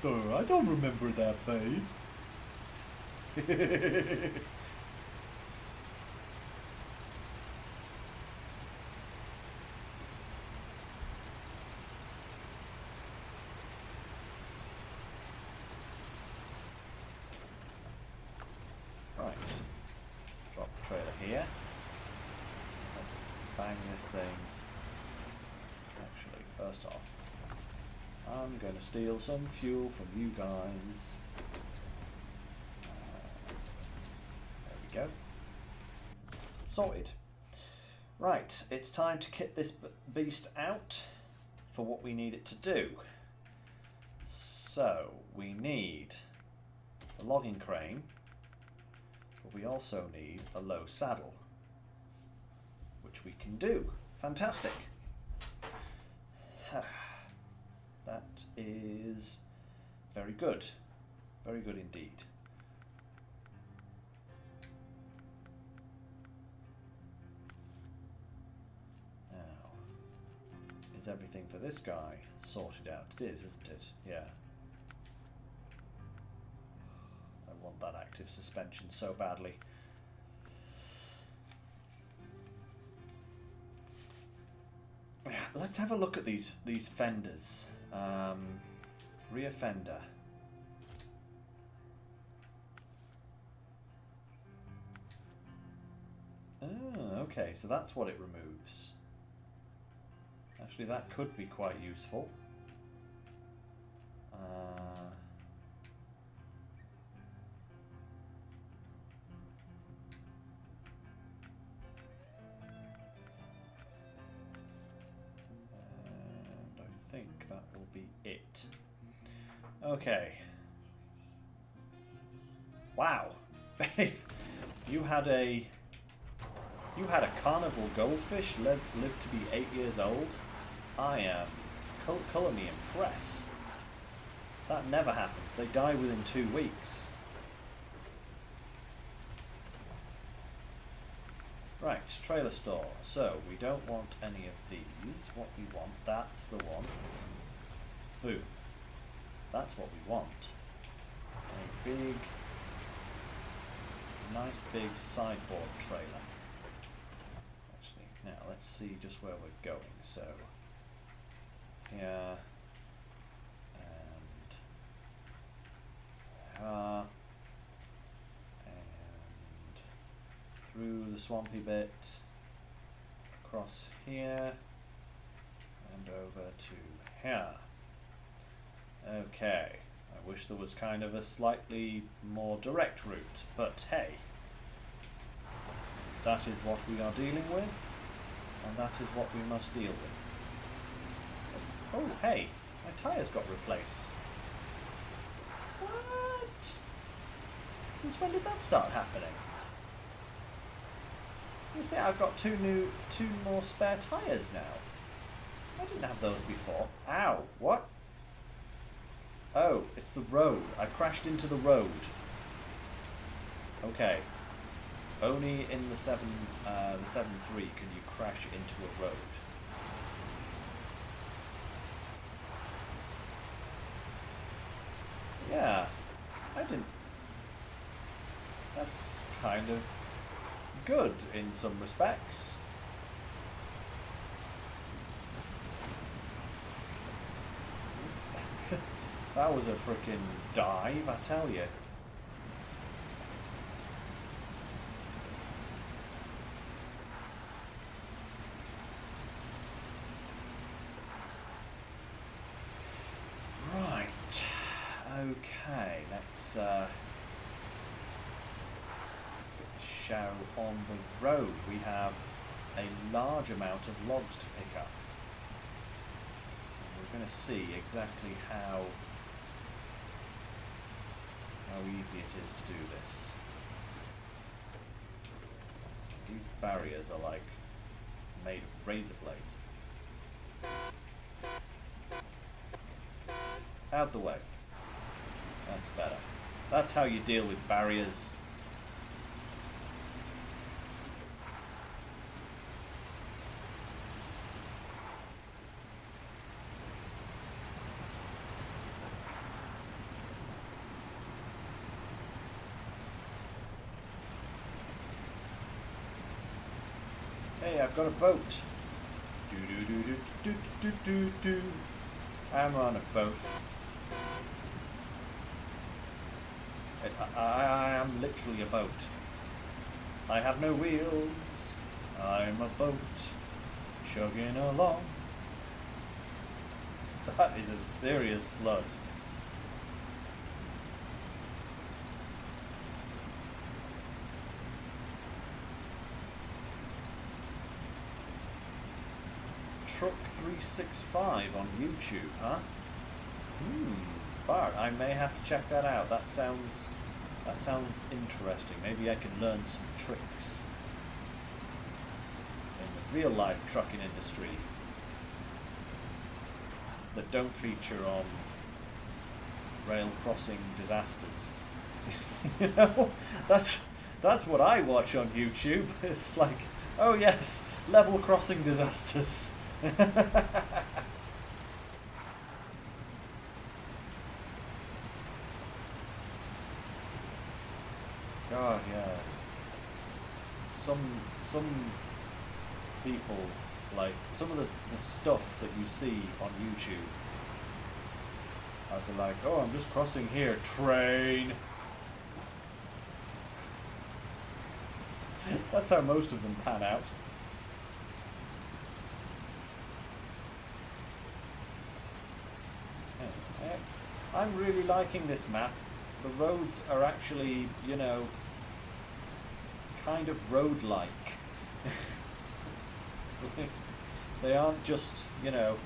I don't remember that, babe. Right. Drop the trailer here. Let's bang this thing. Actually, first off, I'm going to steal some fuel from you guys. There we go. Sorted. Right, it's time to kit this beast out for what we need it to do. So, we need a logging crane, but we also need a low saddle, which we can do. Fantastic. That is very good. Very good indeed. Now, is everything for this guy sorted out? It is, isn't it? Yeah. I want that active suspension so badly. Let's have a look at these fenders. Rear fender. Oh, okay, so that's what it removes. Actually, that could be quite useful. I think that will be it. Okay. Wow, babe, you had a carnival goldfish live to be 8 years old. I am colourly impressed. That never happens. They die within 2 weeks. Right, trailer store. So, we don't want any of these. What we want, that's the one. Boom. That's what we want. A big, nice big sideboard trailer. Actually, now let's see just where we're going. So, here, and through the swampy bit, across here, and over to here. Okay, I wish there was kind of a slightly more direct route, but hey, that is what we are dealing with, and that is what we must deal with. Oh, hey, my tyres got replaced. What? Since when did that start happening? You see, I've got two more spare tyres now. I didn't have those before. Ow, what? Oh, it's the road. I crashed into the road. Okay. Only in the 7.3 can you crash into a road. Yeah, I didn't. That's kind of good in some respects. That was a frickin' dive, I tell you. Right. Okay, let's get the show on the road. We have a large amount of logs to pick up. So we're going to see exactly how easy it is to do this. These barriers are like made of razor blades. Out the way. That's better. That's how you deal with barriers. Hey, I've got a boat. Do do do do do do do do. I'm on a boat. I am literally a boat. I have no wheels. I'm a boat chugging along. That is a serious flood. Truck 365 on YouTube, huh? Bart, I may have to check that out. That sounds interesting. Maybe I can learn some tricks in the real life trucking industry that don't feature on rail crossing disasters. You know, that's what I watch on YouTube. It's like, oh yes, level crossing disasters. God, yeah. Some people, like some of the stuff that you see on YouTube, I'd be like, oh, I'm just crossing here, train. That's how most of them pan out. I'm really liking this map. The roads are actually, you know, kind of road-like. They aren't just, you know,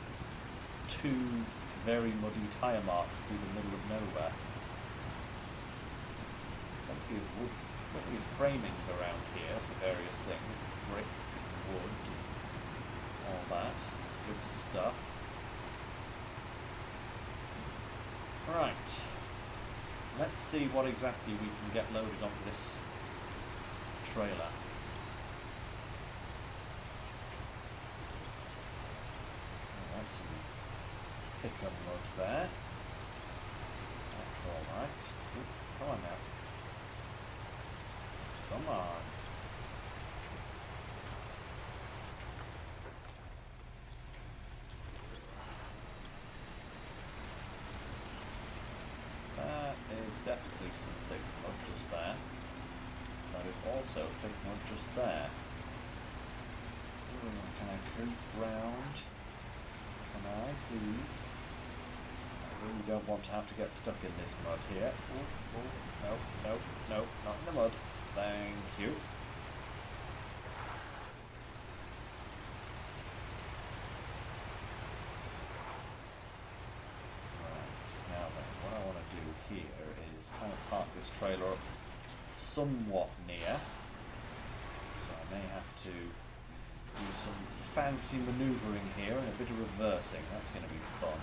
two very muddy tyre marks through the middle of nowhere. Plenty of wood, plenty of framings around here for various things. Brick, wood, all that. Good stuff. Right. Let's see what exactly we can get loaded onto this trailer. That's some thicker mud there. That's alright. Come on now. Come on. That is definitely some thick mud just there. That is also thick mud just there. Ooh, can I creep round? Can I, please? I really don't want to have to get stuck in this mud here. Ooh, ooh, no, no, no, not in the mud. Thank you. Right, now then, what I want to do here is kind of park this trailer up somewhat near. So I may have to do some fancy manoeuvring here and a bit of reversing. That's going to be fun.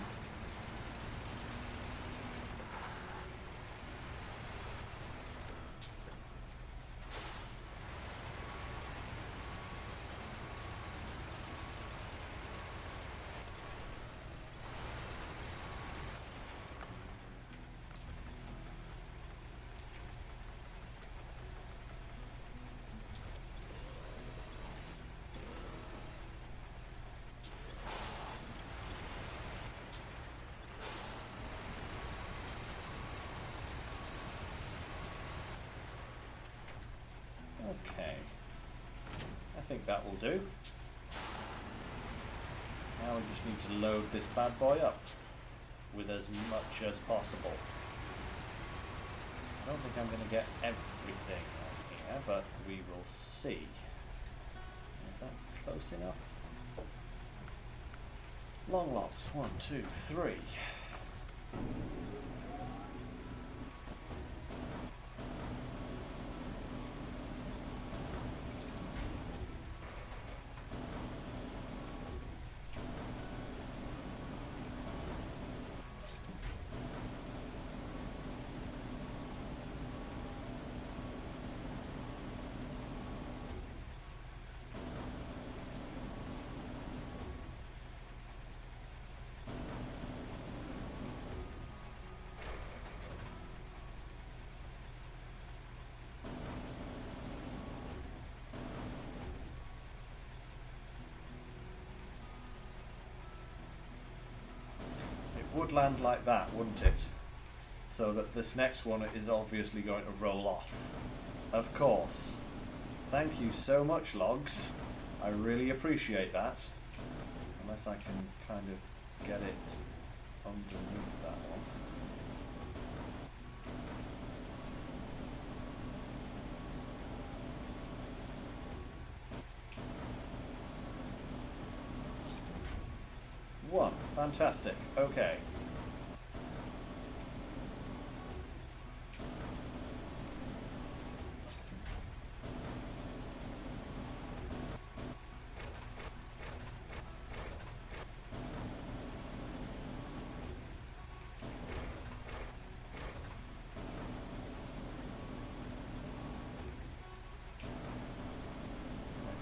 Okay, I think that will do. Now we just need to load this bad boy up with as much as possible. I don't think I'm going to get everything on here, but we will see. Is that close enough? Long locks, 1, 2, 3. would land like that, wouldn't it? So that this next one is obviously going to roll off. Of course. Thank you so much, logs. I really appreciate that. Unless I can kind of get it underneath that one. One. Fantastic. Okay.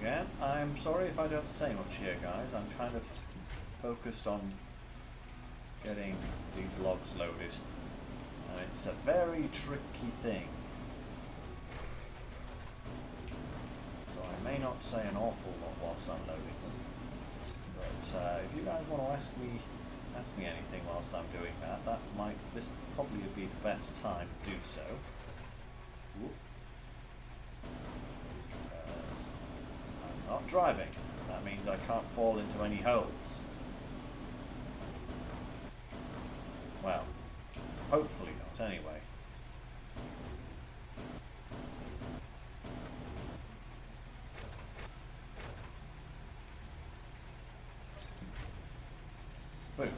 Again, I'm sorry if I don't say much here, guys. I'm kind of focused on getting these logs loaded, and it's a very tricky thing, so I may not say an awful lot whilst I'm loading them, but if you guys want to ask me anything whilst I'm doing that, this probably would be the best time to do so. Whoop. I'm not driving. That means I can't fall into any holes. Well, hopefully not, anyway. Boom.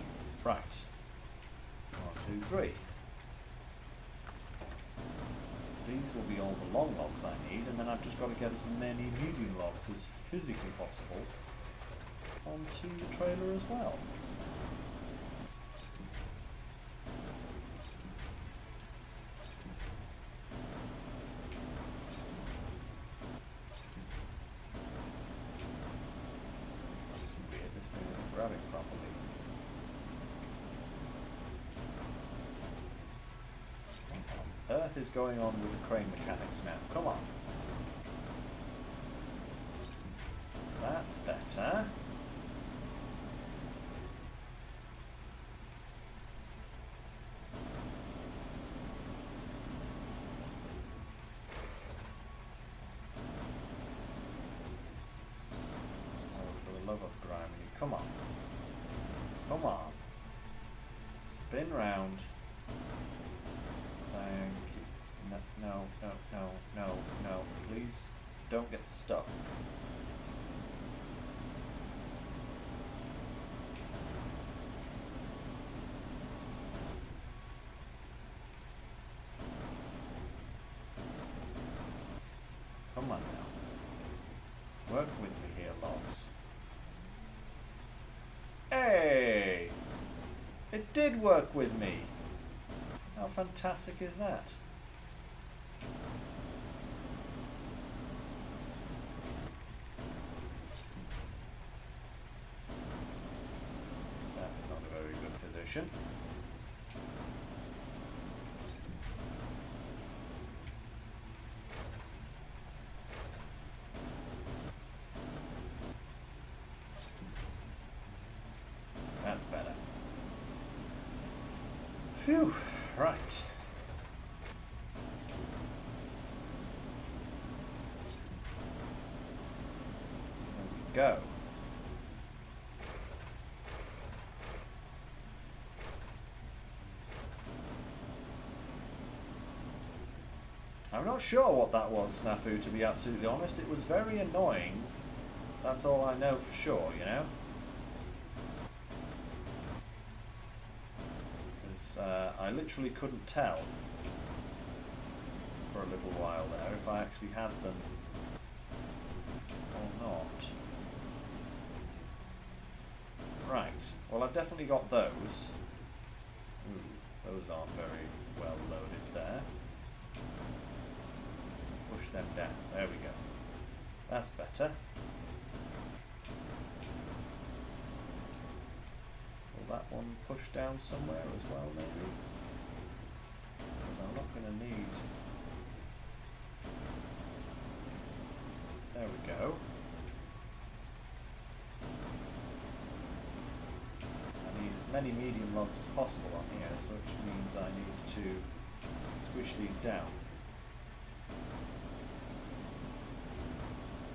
Right. 1, 2, 3. These will be all the long logs I need, and then I've just got to get as many medium logs as physically possible onto the trailer as well. Earth is going on with the crane mechanics now. Come on. That's better. Oh, for the love of grimy. Come on. Come on. Spin round. Thank you. No, no, no, no, no. Please don't get stuck. Come on now. Work with me here, logs. Hey! It did work with me! How fantastic is that? That's not a very good position. That's better. Phew. Right. There we go. I'm not sure what that was, Snafu, to be absolutely honest. It was very annoying. That's all I know for sure, you know? I literally couldn't tell for a little while there if I actually had them or not. Right, well I've definitely got those. Ooh, those aren't very well loaded there. Push them down, there we go. That's better. Will that one push down somewhere as well, maybe? Because I'm not going to need... There we go. I need as many medium logs as possible on here, so which means I need to squish these down.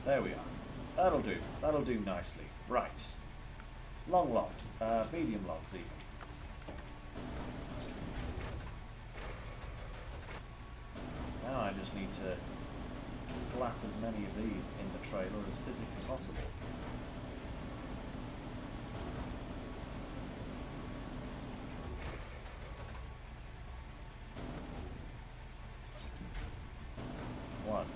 There we are. That'll do. That'll do nicely. Right. Long log. Medium logs even. Now I just need to slap as many of these in the trailer as physically possible. One.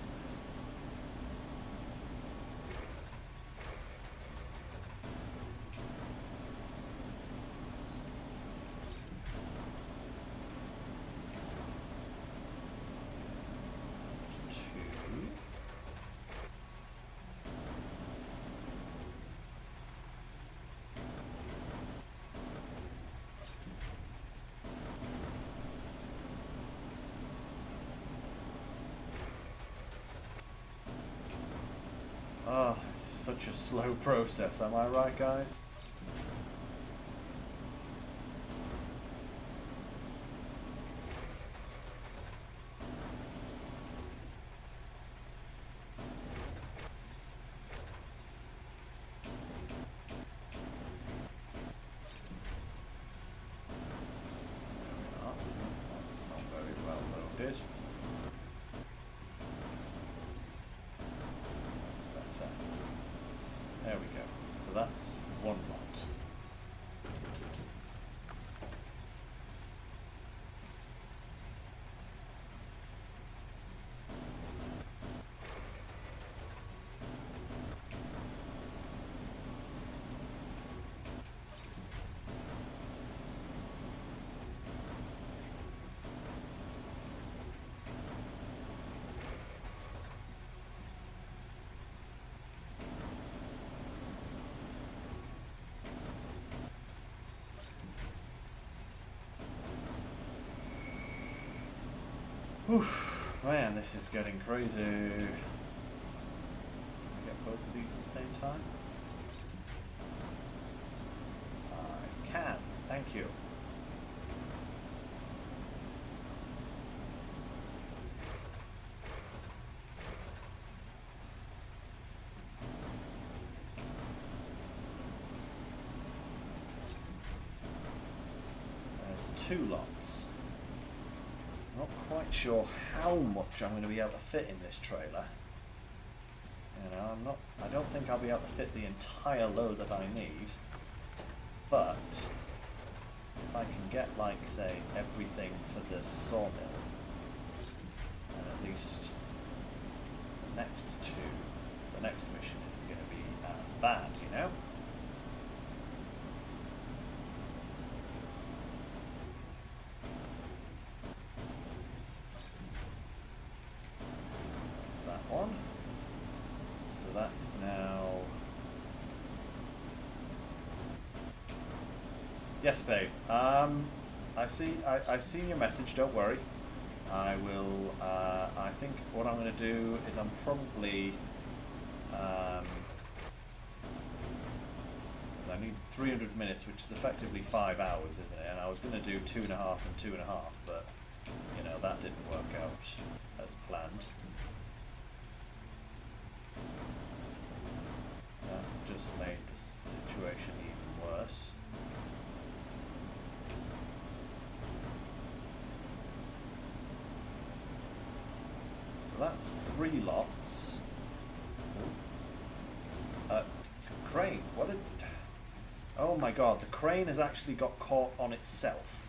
Oh, it's such a slow process, am I right, guys? That's not very well loaded. There we go. So that's one lot. Oof, man, this is getting crazy. Can I get both of these at the same time? I can, thank you. There's 2 lots. Not quite sure how much I'm going to be able to fit in this trailer. You know, I don't think I'll be able to fit the entire load that I need. But if I can get, like, say, everything for the sawmill, and at least the next mission isn't going to be as bad, you know? One. So that's now... Yes, babe. I've seen your message, don't worry. I will, I think what I'm going to do is I'm probably... I need 300 minutes, which is effectively 5 hours, isn't it? And I was going to do 2.5 and 2.5, but, you know, that didn't work out as planned. That just made the situation even worse. So that's 3 lots. Crane, what did... Oh my god, the crane has actually got caught on itself.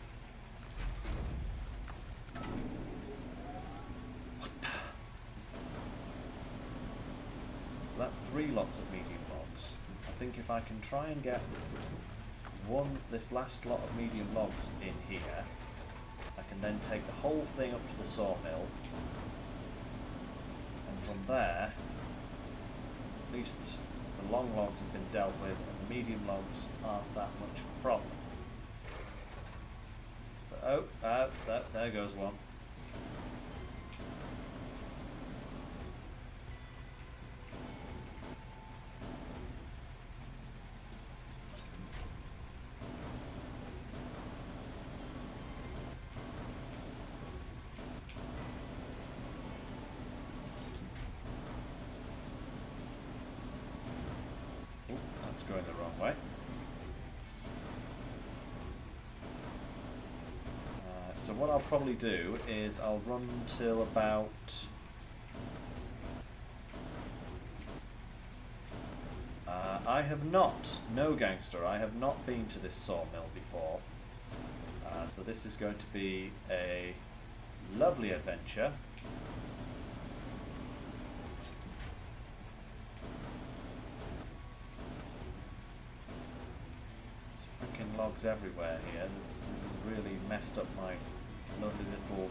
What the... So that's 3 lots of medium logs. I think if I can try and get this last lot of medium logs in here, I can then take the whole thing up to the sawmill, and from there, at least the long logs have been dealt with, and the medium logs aren't that much of a problem. But, there goes one. It's going the wrong way. So what I'll probably do is I'll run till about... I have not, no gangster, I have not been to this sawmill before. So this is going to be a lovely adventure. There's freaking logs everywhere here. This has really messed up my lovely little...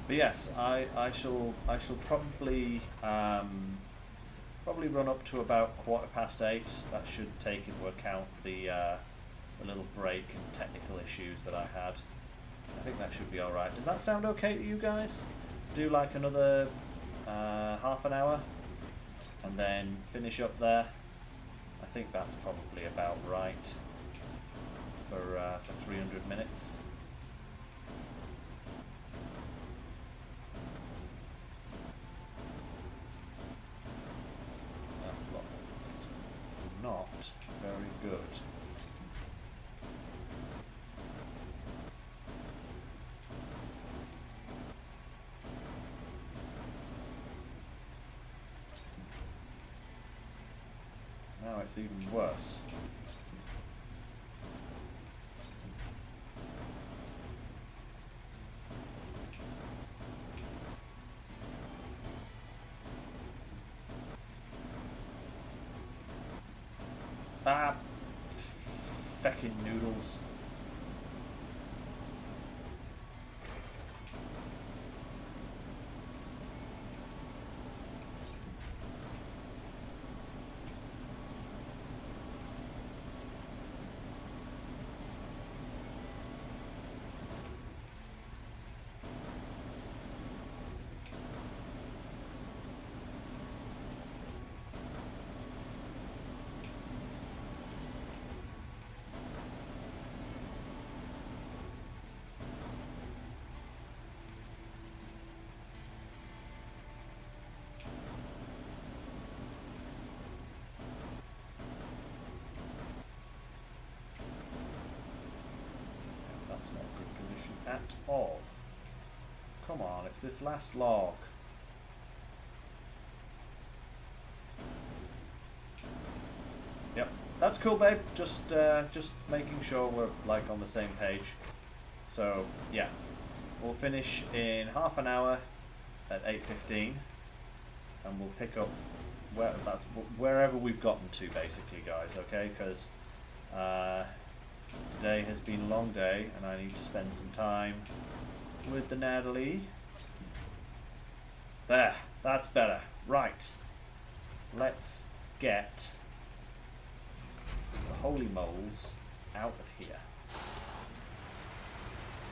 But yes, I shall probably probably run up to about 8:15. That should take into account the little break and technical issues that I had. I think that should be all right. Does that sound okay to you guys? Do like another half an hour and then finish up there. I think that's probably about right for 300 minutes. Not very good. Now it's even worse. Ah, feckin' noodles. That's not a good position at all. Come on, it's this last log. Yep, that's cool, babe. Just making sure we're like on the same page. So yeah, we'll finish in half an hour at 8:15, and we'll pick up wherever we've gotten to, basically, guys. Okay, because today has been a long day, and I need to spend some time with the Natalie. There, that's better. Right, let's get the holy moles out of here.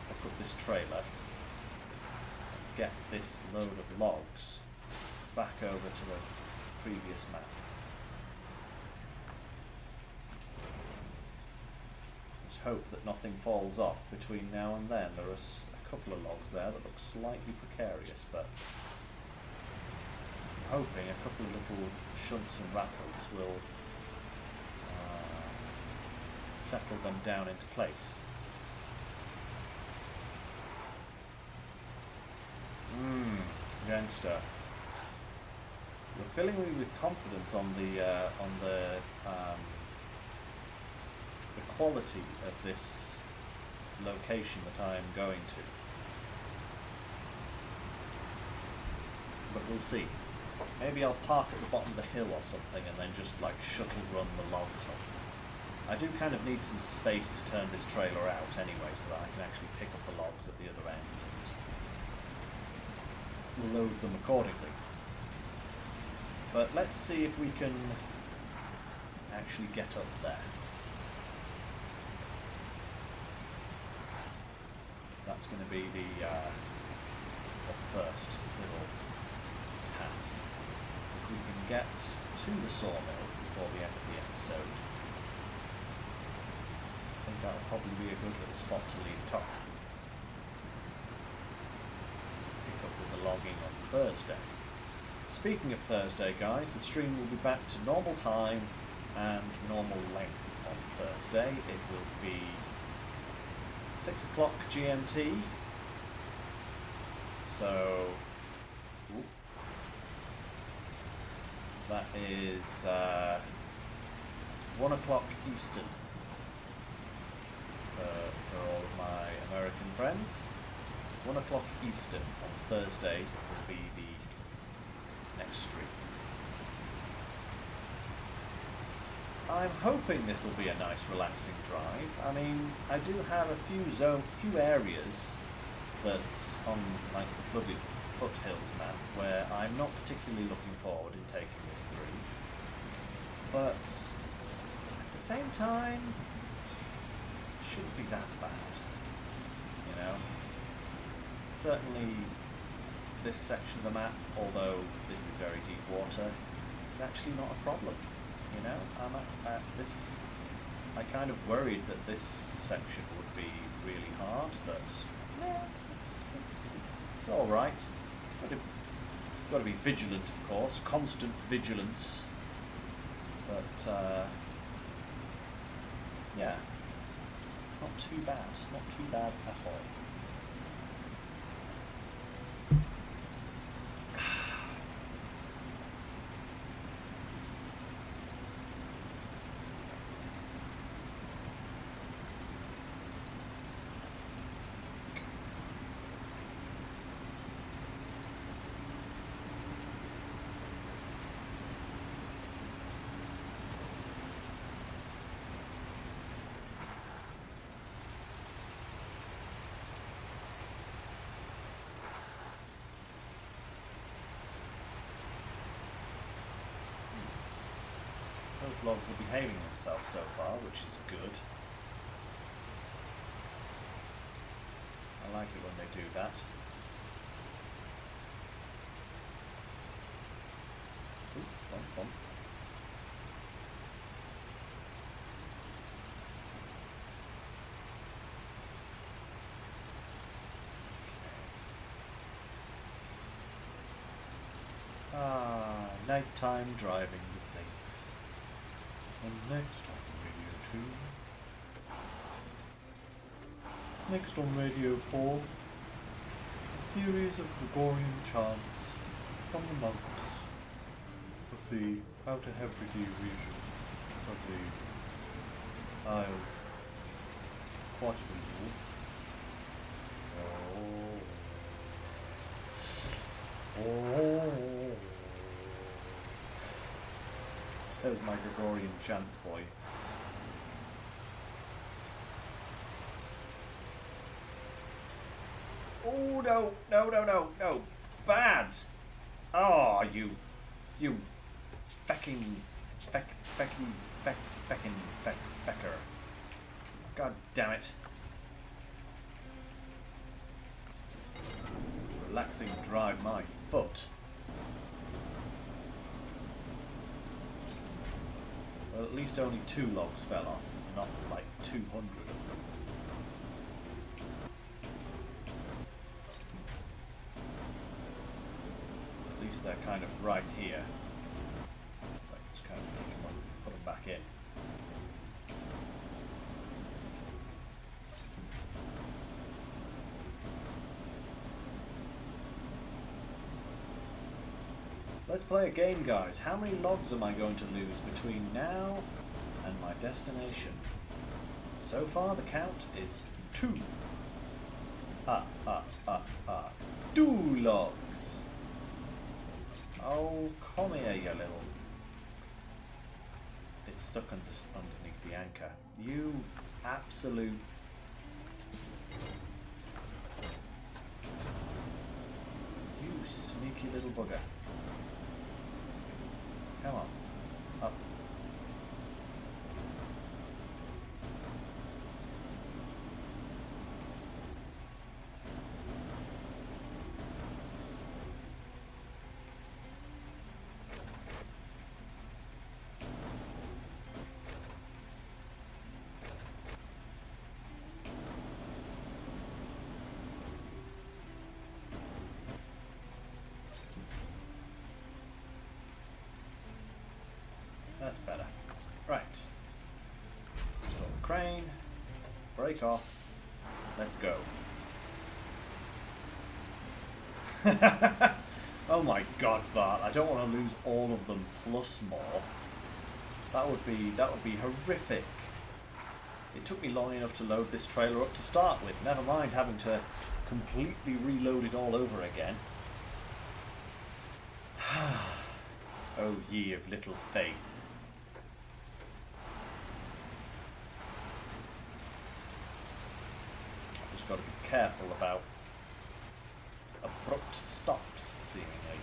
I'll put this trailer and get this load of logs back over to the previous map. Let's hope that nothing falls off between now and then. There are a couple of logs there that look slightly precarious, but I'm hoping a couple of little shunts and rattles will settle them down into place. Gangster. You're filling me with confidence on the quality of this location that I am going to. But we'll see. Maybe I'll park at the bottom of the hill or something and then just like shuttle run the logs up. I do kind of need some space to turn this trailer out anyway, so that I can actually pick up the logs at the other end and load them accordingly. But let's see if we can actually get up there. That's going to be the first little get to the sawmill before the end of the episode. I think that'll probably be a good little spot to leave it off. Pick up with the logging on Thursday. Speaking of Thursday, guys, the stream will be back to normal time and normal length on Thursday. It will be 6 o'clock GMT. So that is 1 o'clock Eastern for all of my American friends. 1 o'clock Eastern on Thursday will be the next stream. I'm hoping this will be a nice relaxing drive. I mean, I do have a few areas that on like the flooded foothills map where I'm not particularly looking forward in taking this through. But at the same time, it shouldn't be that bad, you know. Certainly this section of the map, although this is very deep water, is actually not a problem. You know, I kind of worried that this section would be really hard, but yeah, it's all right. Got to be vigilant, of course, constant vigilance. But yeah, not too bad at all. Those logs are behaving themselves so far, which is good. I like it when they do that. Ooh, bump, bump. Okay. Ah, nighttime driving with Lynx. And next on Radio 2. Next on Radio 4. A series of Gregorian chants from the monks of the Outer Hebrides region of the Isle of Quaternary. Oh. There's my Gregorian chants for you. Oh no, no, no, no, no. Bad! Oh, you fecker. God damn it. Relaxing drive my foot. Well, at least only 2 logs fell off, not like 200 of them. At least they're kind of right here. So I just kind of pick them up and put them back in. Let's play a game, guys. How many logs am I going to lose between now and my destination? So far, the count is 2. 2 logs. Oh, come here, you little... It's stuck underneath the anchor. You absolute... You sneaky little bugger. Come on, up. That's better. Right. Install the crane. Break off. Let's go. Oh my god, Bart, I don't want to lose all of them plus more. That would be horrific. It took me long enough to load this trailer up to start with, never mind having to completely reload it all over again. Oh ye of little faith. I've just got to be careful about abrupt stops, seemingly.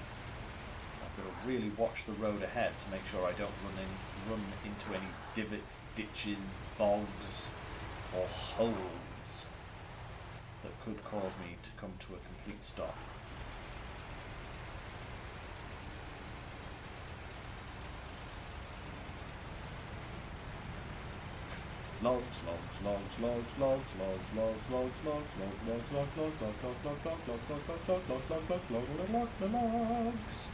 I've got to really watch the road ahead to make sure I don't run into any divots, ditches, bogs, or holes that could cause me to come to a complete stop. Logs, logs, logs, logs, logs, logs, logs, logs, logs, logs, logs, logs, logs.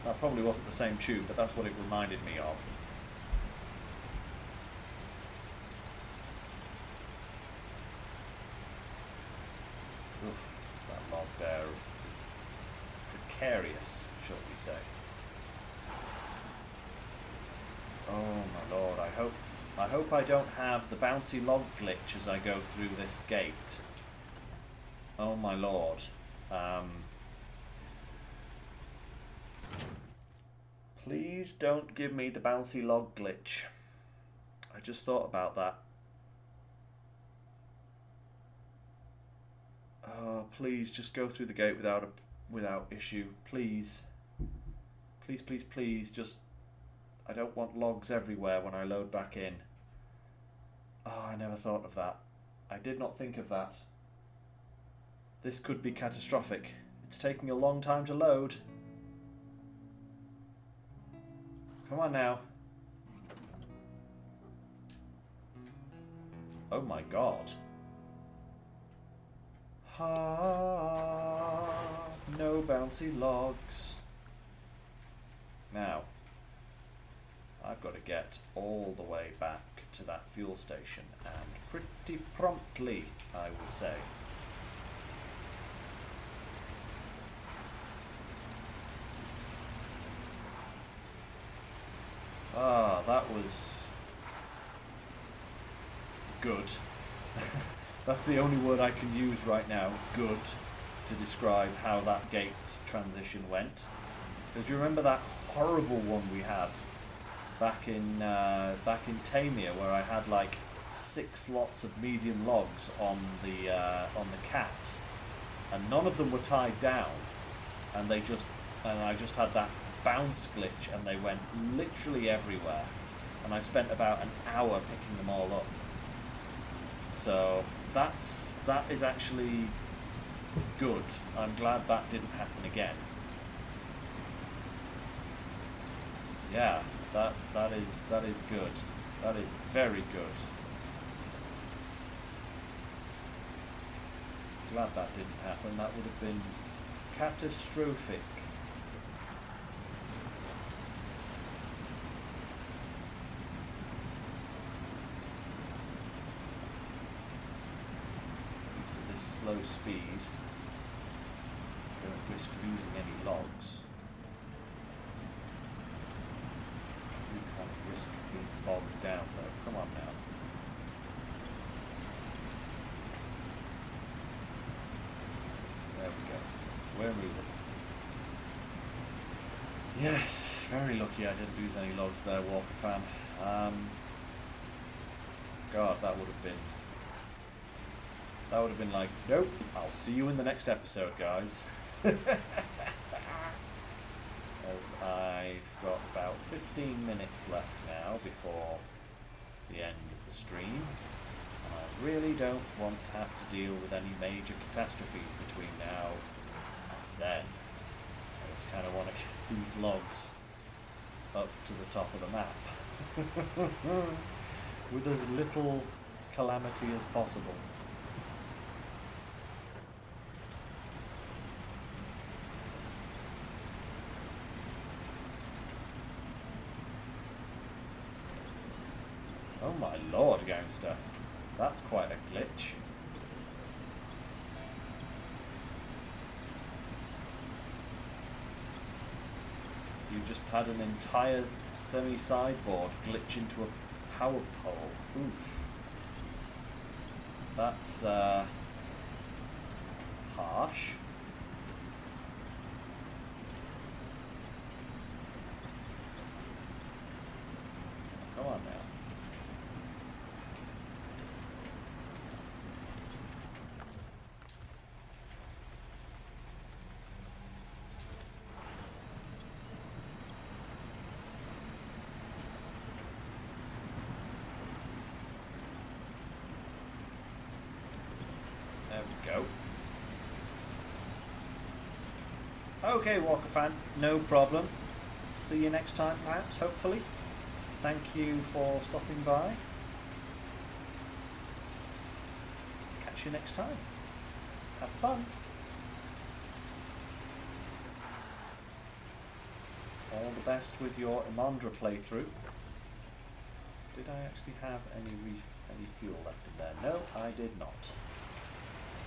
That probably wasn't the same tune, but that's what it reminded me of. Oof, that log there is precarious, shall we say. Oh my lord, I hope I don't have the bouncy log glitch as I go through this gate. Oh my lord. Please don't give me the bouncy log glitch. I just thought about that. Oh, please just go through the gate without issue. Please. Please, please, please. Just, I don't want logs everywhere when I load back in. Oh, I never thought of that. I did not think of that. This could be catastrophic. It's taking a long time to load. Come on now. Oh my god. No bouncy logs. Now, I've got to get all the way back to that fuel station, and pretty promptly, I will say. Ah, that was good. That's the only word I can use right now, good, to describe how that gate transition went. Because you remember that horrible one we had back in Tamir, where I had like 6 lots of medium logs on the cat, and none of them were tied down, and I just had that bounce glitch, and they went literally everywhere, and I spent about an hour picking them all up. So that is actually good. I'm glad that didn't happen again. Yeah, that is good. That is very good. Glad that didn't happen. That would have been catastrophic. Slow speed. Don't risk losing any logs. You can't risk being bogged down though. Come on now. There we go. We're moving. Yes, very lucky I didn't lose any logs there, Walker fan. God, that would have been like, nope, I'll see you in the next episode, guys. As I've got about 15 minutes left now before the end of the stream. And I really don't want to have to deal with any major catastrophes between now and then. I just kind of want to get these logs up to the top of the map. With as little calamity as possible. Oh my lord, gangster. That's quite a glitch. You just had an entire semi-sideboard glitch into a power pole. Oof. That's harsh. Come on now. There we go. Okay, Walker fan, no problem. See you next time, perhaps, hopefully. Thank you for stopping by. Catch you next time. Have fun. All the best with your Imandra playthrough. Did I actually have any fuel left in there? No, I did not.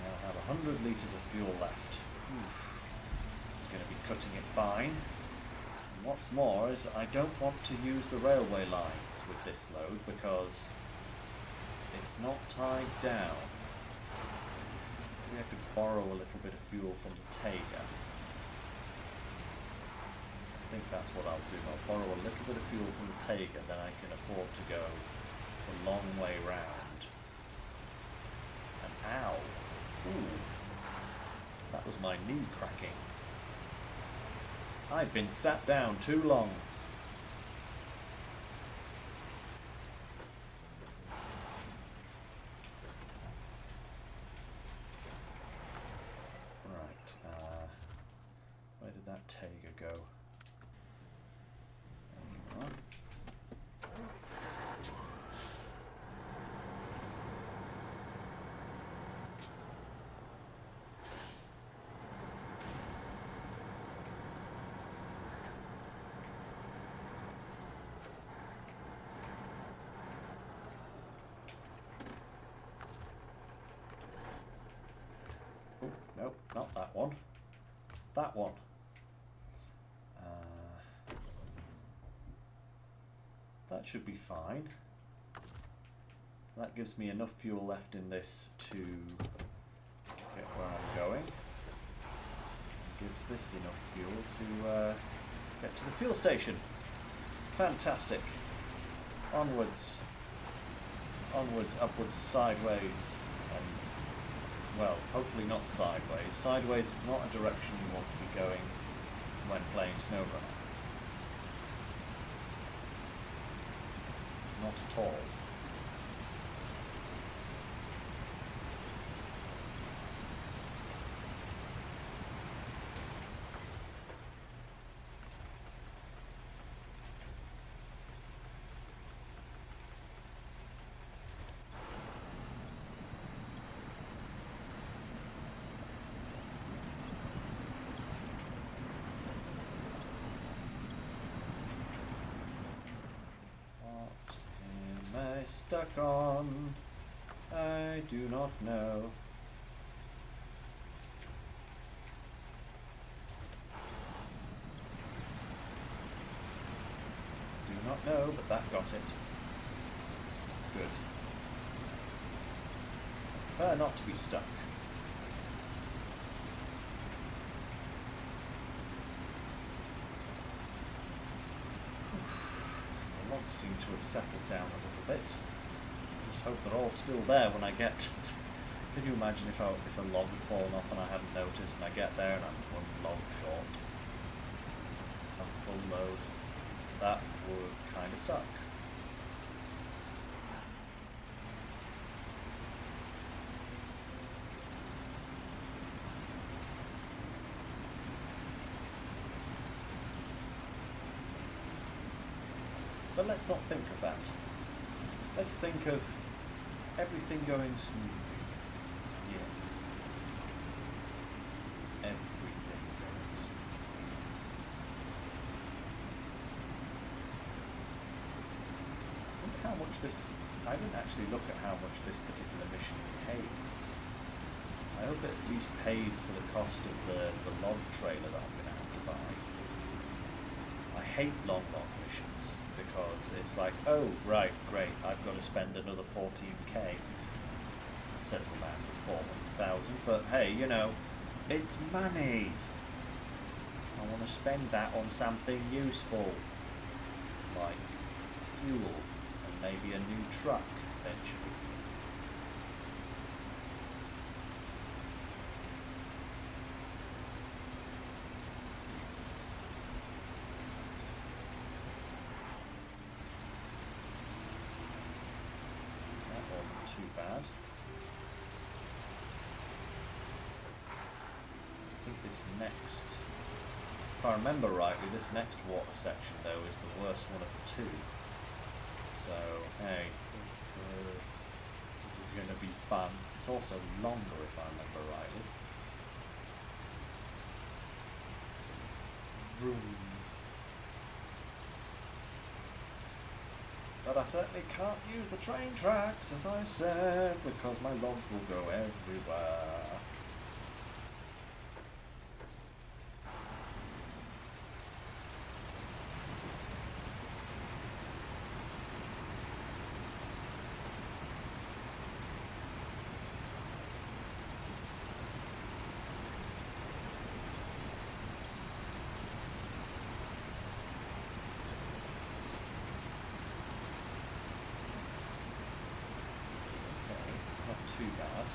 I now have 100 litres of fuel left. Oof. This is going to be cutting it fine. And what's more is I don't want to use the railway lines with this load because it's not tied down. Maybe I could borrow a little bit of fuel from the Tega. I think that's what I'll do. I'll borrow a little bit of fuel from the Tega, then I can afford to go a long way round. And ow! Ooh, that was my knee cracking. I've been sat down too long. Right, where did that Tega go? There you are. Nope, not that one. That one. That should be fine. That gives me enough fuel left in this to get where I'm going. Gives this enough fuel to get to the fuel station. Fantastic. Onwards. Onwards, upwards, sideways. Well, hopefully not sideways. Sideways is not a direction you want to be going when playing SnowRunner. Not at all. Stuck on, I do not know. Do not know, but that got it. Good. Prefer not to be stuck. The logs seem to have settled down a little bit. Just hope they're all still there when I get. Can you imagine if a log had fallen off and I hadn't noticed, and I get there and I'm one log short? I'm full load. That would kind of suck. But let's not think of that. Let's think of everything going smoothly. Yes. Everything going smoothly. I wonder how much this I didn't actually look at how much this particular mission pays. I hope it at least pays for the cost of the log trailer that I'm going to have to buy. I hate long missions because it's like, oh, right, great, I've got to spend another 14k. Says the man with 400,000, but hey, you know, it's money. I want to spend that on something useful, like fuel and maybe a new truck eventually. That wasn't too bad. I think this next, if I remember rightly, this next water section though is the worst one of the two. So, hey, this is going to be fun. It's also longer if I remember rightly. Vroom. But I certainly can't use the train tracks, as I said, because my logs will go everywhere. Too bad.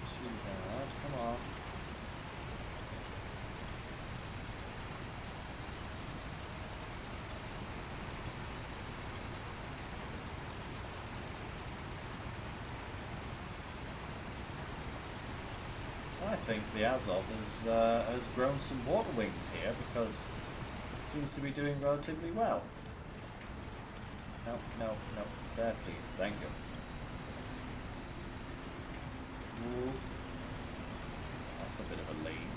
Too bad. Come on. I think the Azov has grown some water wings here because seems to be doing relatively well. No, no, no. There, please. Thank you. Ooh. That's a bit of a lean.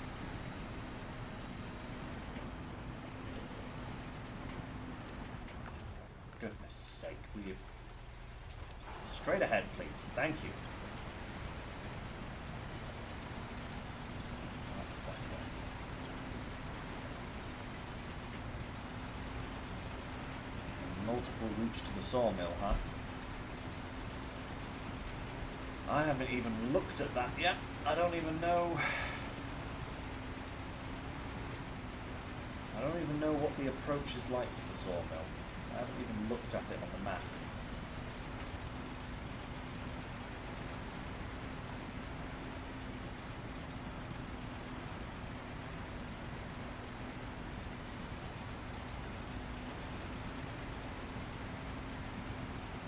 Goodness sake, will you... Straight ahead, please. Thank you. Multiple routes to the sawmill, huh? I haven't even looked at that yet. I don't even know. I don't even know what the approach is like to the sawmill. I haven't even looked at it on the map.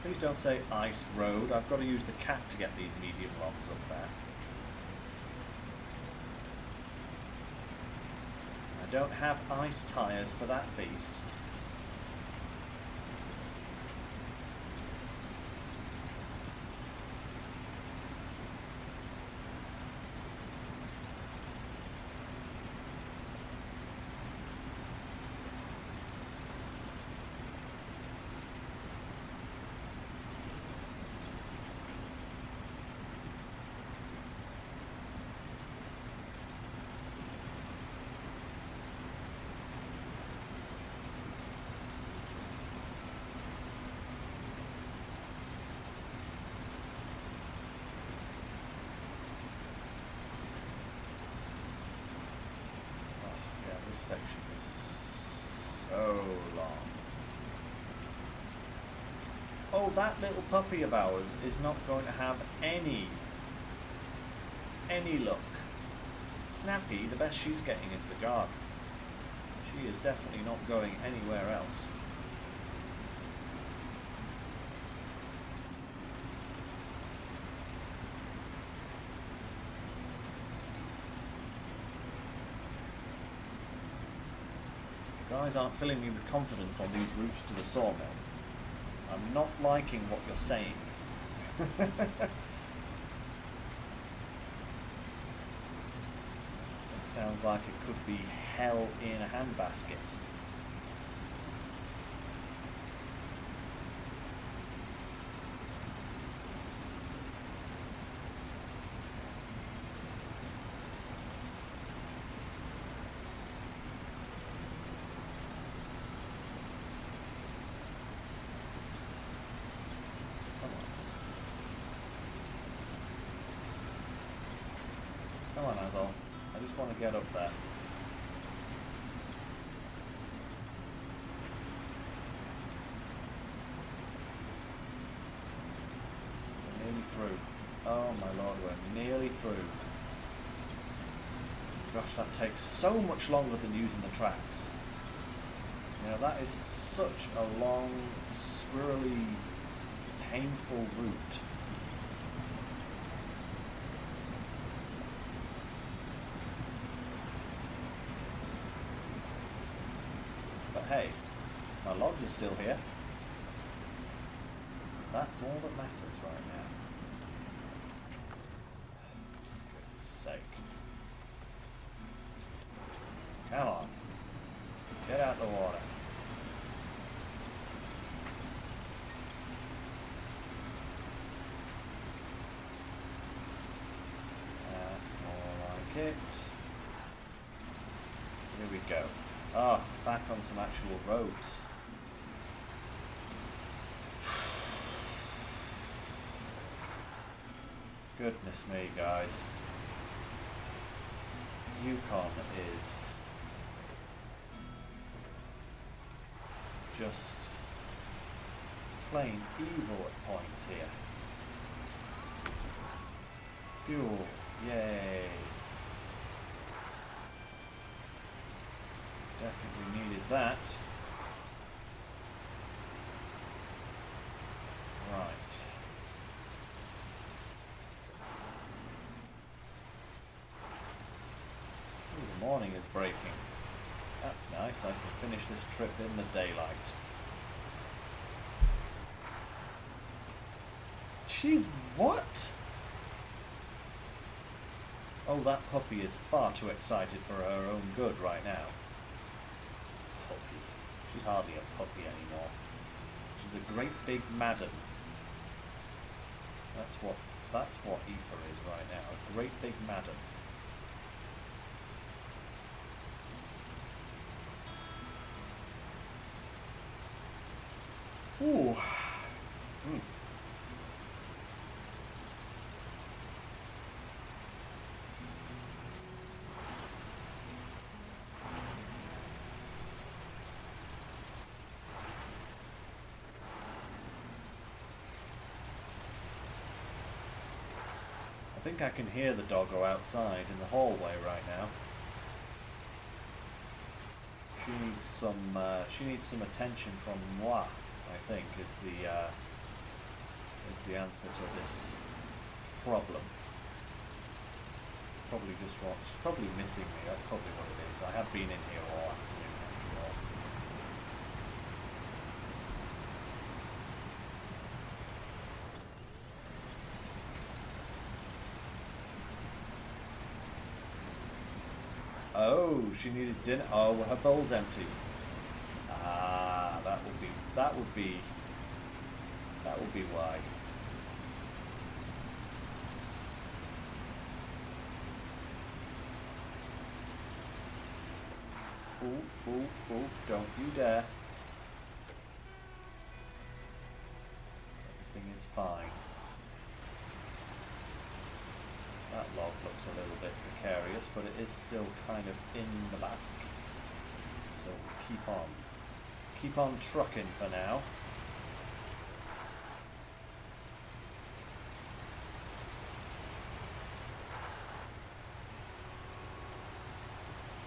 Please don't say ice road. I've got to use the cat to get these medium logs up there. I don't have ice tyres for that beast. Section is so long. Oh, that little puppy of ours is not going to have any luck. Snappy, the best she's getting is the garden. She is definitely not going anywhere else. Guys aren't filling me with confidence on these routes to the sawmill. I'm not liking what you're saying. Sounds like it could be hell in a handbasket. Come on, Azol. I just want to get up there. We're nearly through. Oh my lord, we're nearly through. Gosh, that takes so much longer than using the tracks. You know, that is such a long, squirrely, painful route. But hey, my logs are still here. That's all that matters right now. For goodness sake. Come on. Get out the water. That's more like it. Here we go. Ah, back on some actual roads. Goodness me, guys. Yukon is just plain evil at points here. Fuel, yay. Definitely needed that. Right. Ooh, the morning is breaking. That's nice. I can finish this trip in the daylight. Jeez, what? Oh, that puppy is far too excited for her own good right now. Puppy. She's hardly a puppy anymore. She's a great big madam. That's what Aoife is right now. A great big madam. Ooh. Mm. I think I can hear the doggo outside in the hallway right now. She needs some attention from moi, I think, is the answer to this problem. Probably missing me, that's probably what it is. I have been in here all afternoon after all. Oh, she needed dinner. Oh, her bowl's empty. Ah, that would be why. Oh, don't you dare. Everything is fine. That log looks a little bit precarious, but it is still kind of in the back. So keep on trucking for now.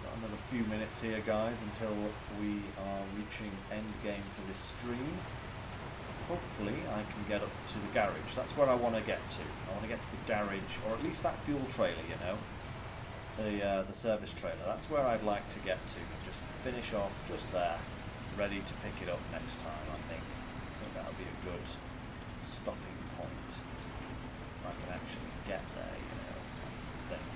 Got another few minutes here, guys, until we are reaching end game for this stream. Hopefully I can get up to the garage. That's where I want to get to. I want to get to the garage, or at least that fuel trailer, you know. The service trailer. That's where I'd like to get to. And just finish off just there, ready to pick it up next time, I think. I think that would be a good stopping point. If I can actually get there, you know. That's the thing.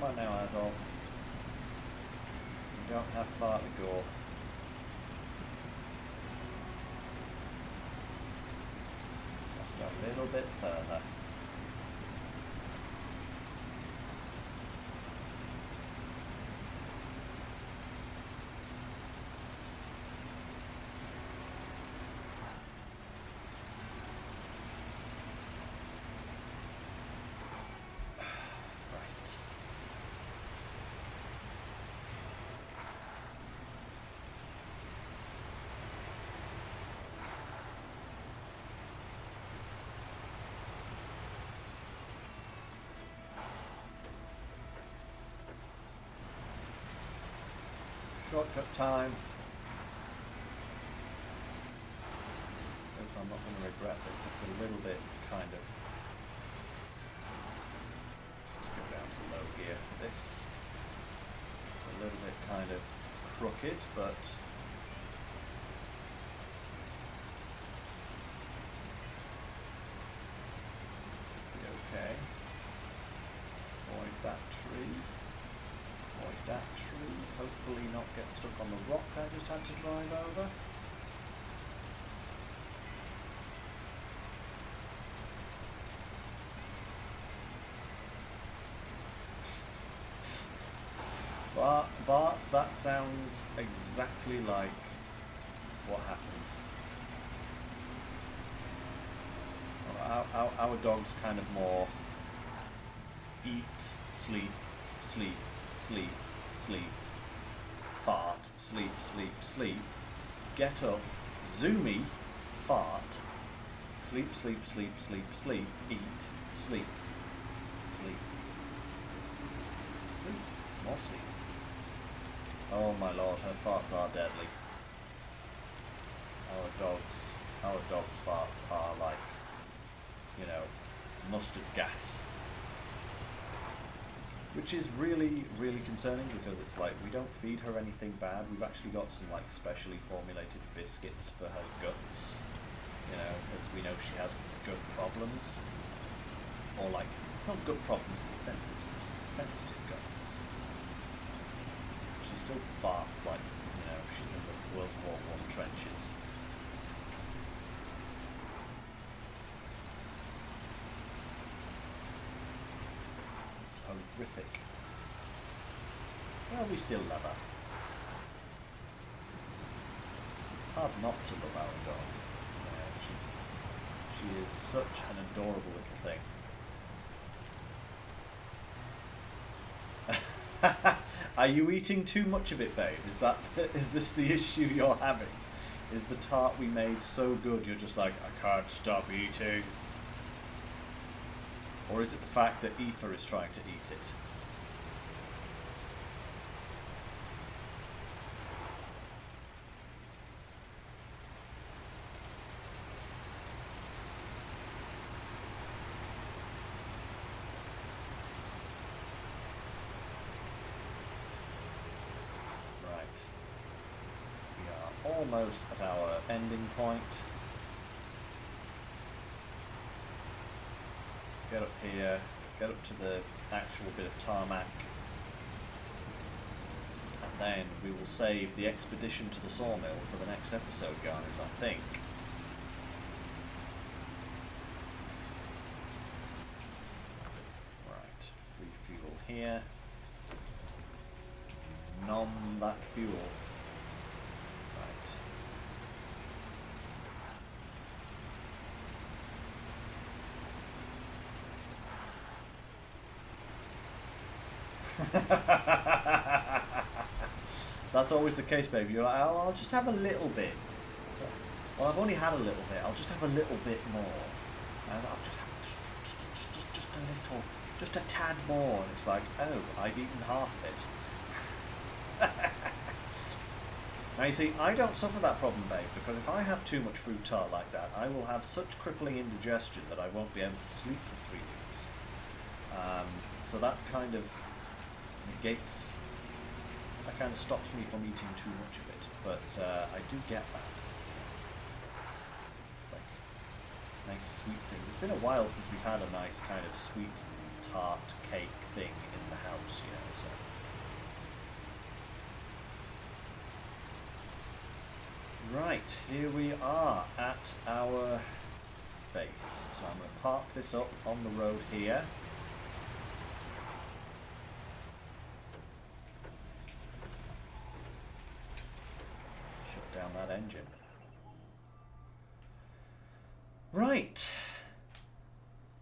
Come on now, asshole. You don't have far to go. Just a little bit further. Shortcut time. Hope I'm not going to regret this. It's a little bit kind of... Let's go down to low gear for this. It's a little bit kind of crooked, but... be okay. Avoid that tree. Avoid that tree. Hopefully not get stuck on the rock I just had to drive over. Bart, that sounds exactly like what happens. Our dog's kind of more eat, sleep, sleep, sleep, sleep, fart, sleep, sleep, sleep, get up, zoomy, fart, sleep, sleep, sleep, sleep, sleep, eat, sleep, sleep, sleep, more sleep. Oh my lord, her farts are deadly. Our dog's farts are like, you know, mustard gas. Which is really, really concerning because it's like we don't feed her anything bad. We've actually got some like specially formulated biscuits for her guts, you know, because we know she has gut problems. Or like, not gut problems, but sensitive guts. She still farts like, you know, she's in the World War I trenches. Horrific. Well, we still love her. Hard not to love our dog. She is such an adorable little thing. Are you eating too much of it, babe? Is this the issue you're having? Is the tart we made so good you're just like, I can't stop eating? Or is it the fact that Aoife is trying to eat it? Right. We are almost at our ending point. Get up here, get up to the actual bit of tarmac, and then we will save the expedition to the sawmill for the next episode, guys, I think. Right, refuel here. Nom that fuel. That's always the case, baby. You're like, oh, I'll just have a little bit. So, well, I've only had a little bit. I'll just have a little bit more. And I'll just have just a little, just a tad more. And it's like, oh, I've eaten half of it. Now you see, I don't suffer that problem, babe, because if I have too much fruit tart like that, I will have such crippling indigestion that I won't be able to sleep for 3 weeks. So that kind of negates, that kind of stops me from eating too much of it, but I do get that. It's like a nice sweet thing. It's been a while since we've had a nice kind of sweet tart cake thing in the house, you know, so. Right, here we are at our base. So I'm going to park this up on the road here. Shut down that engine. Right,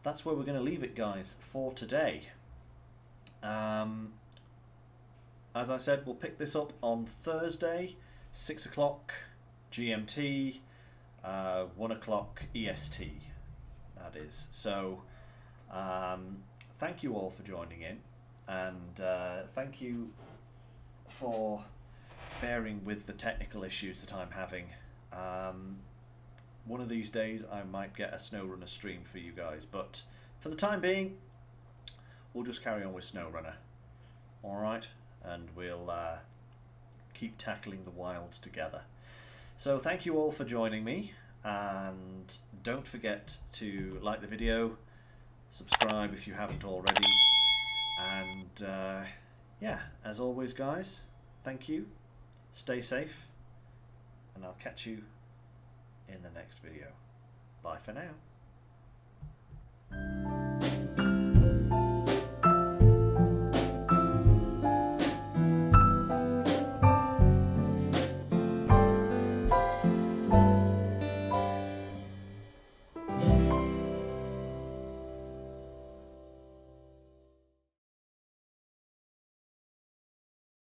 that's where we're going to leave it, guys, for today. As I said, we'll pick this up on Thursday, 6 o'clock GMT, 1 o'clock EST, that is. So thank you all for joining in, and thank you for bearing with the technical issues that I'm having. One of these days I might get a SnowRunner stream for you guys, but for the time being we'll just carry on with SnowRunner. Alright, and we'll keep tackling the wilds together. So thank you all for joining me, and don't forget to like the video, subscribe if you haven't already, and yeah, as always guys, thank you, stay safe, and I'll catch you in the next video. Bye for now.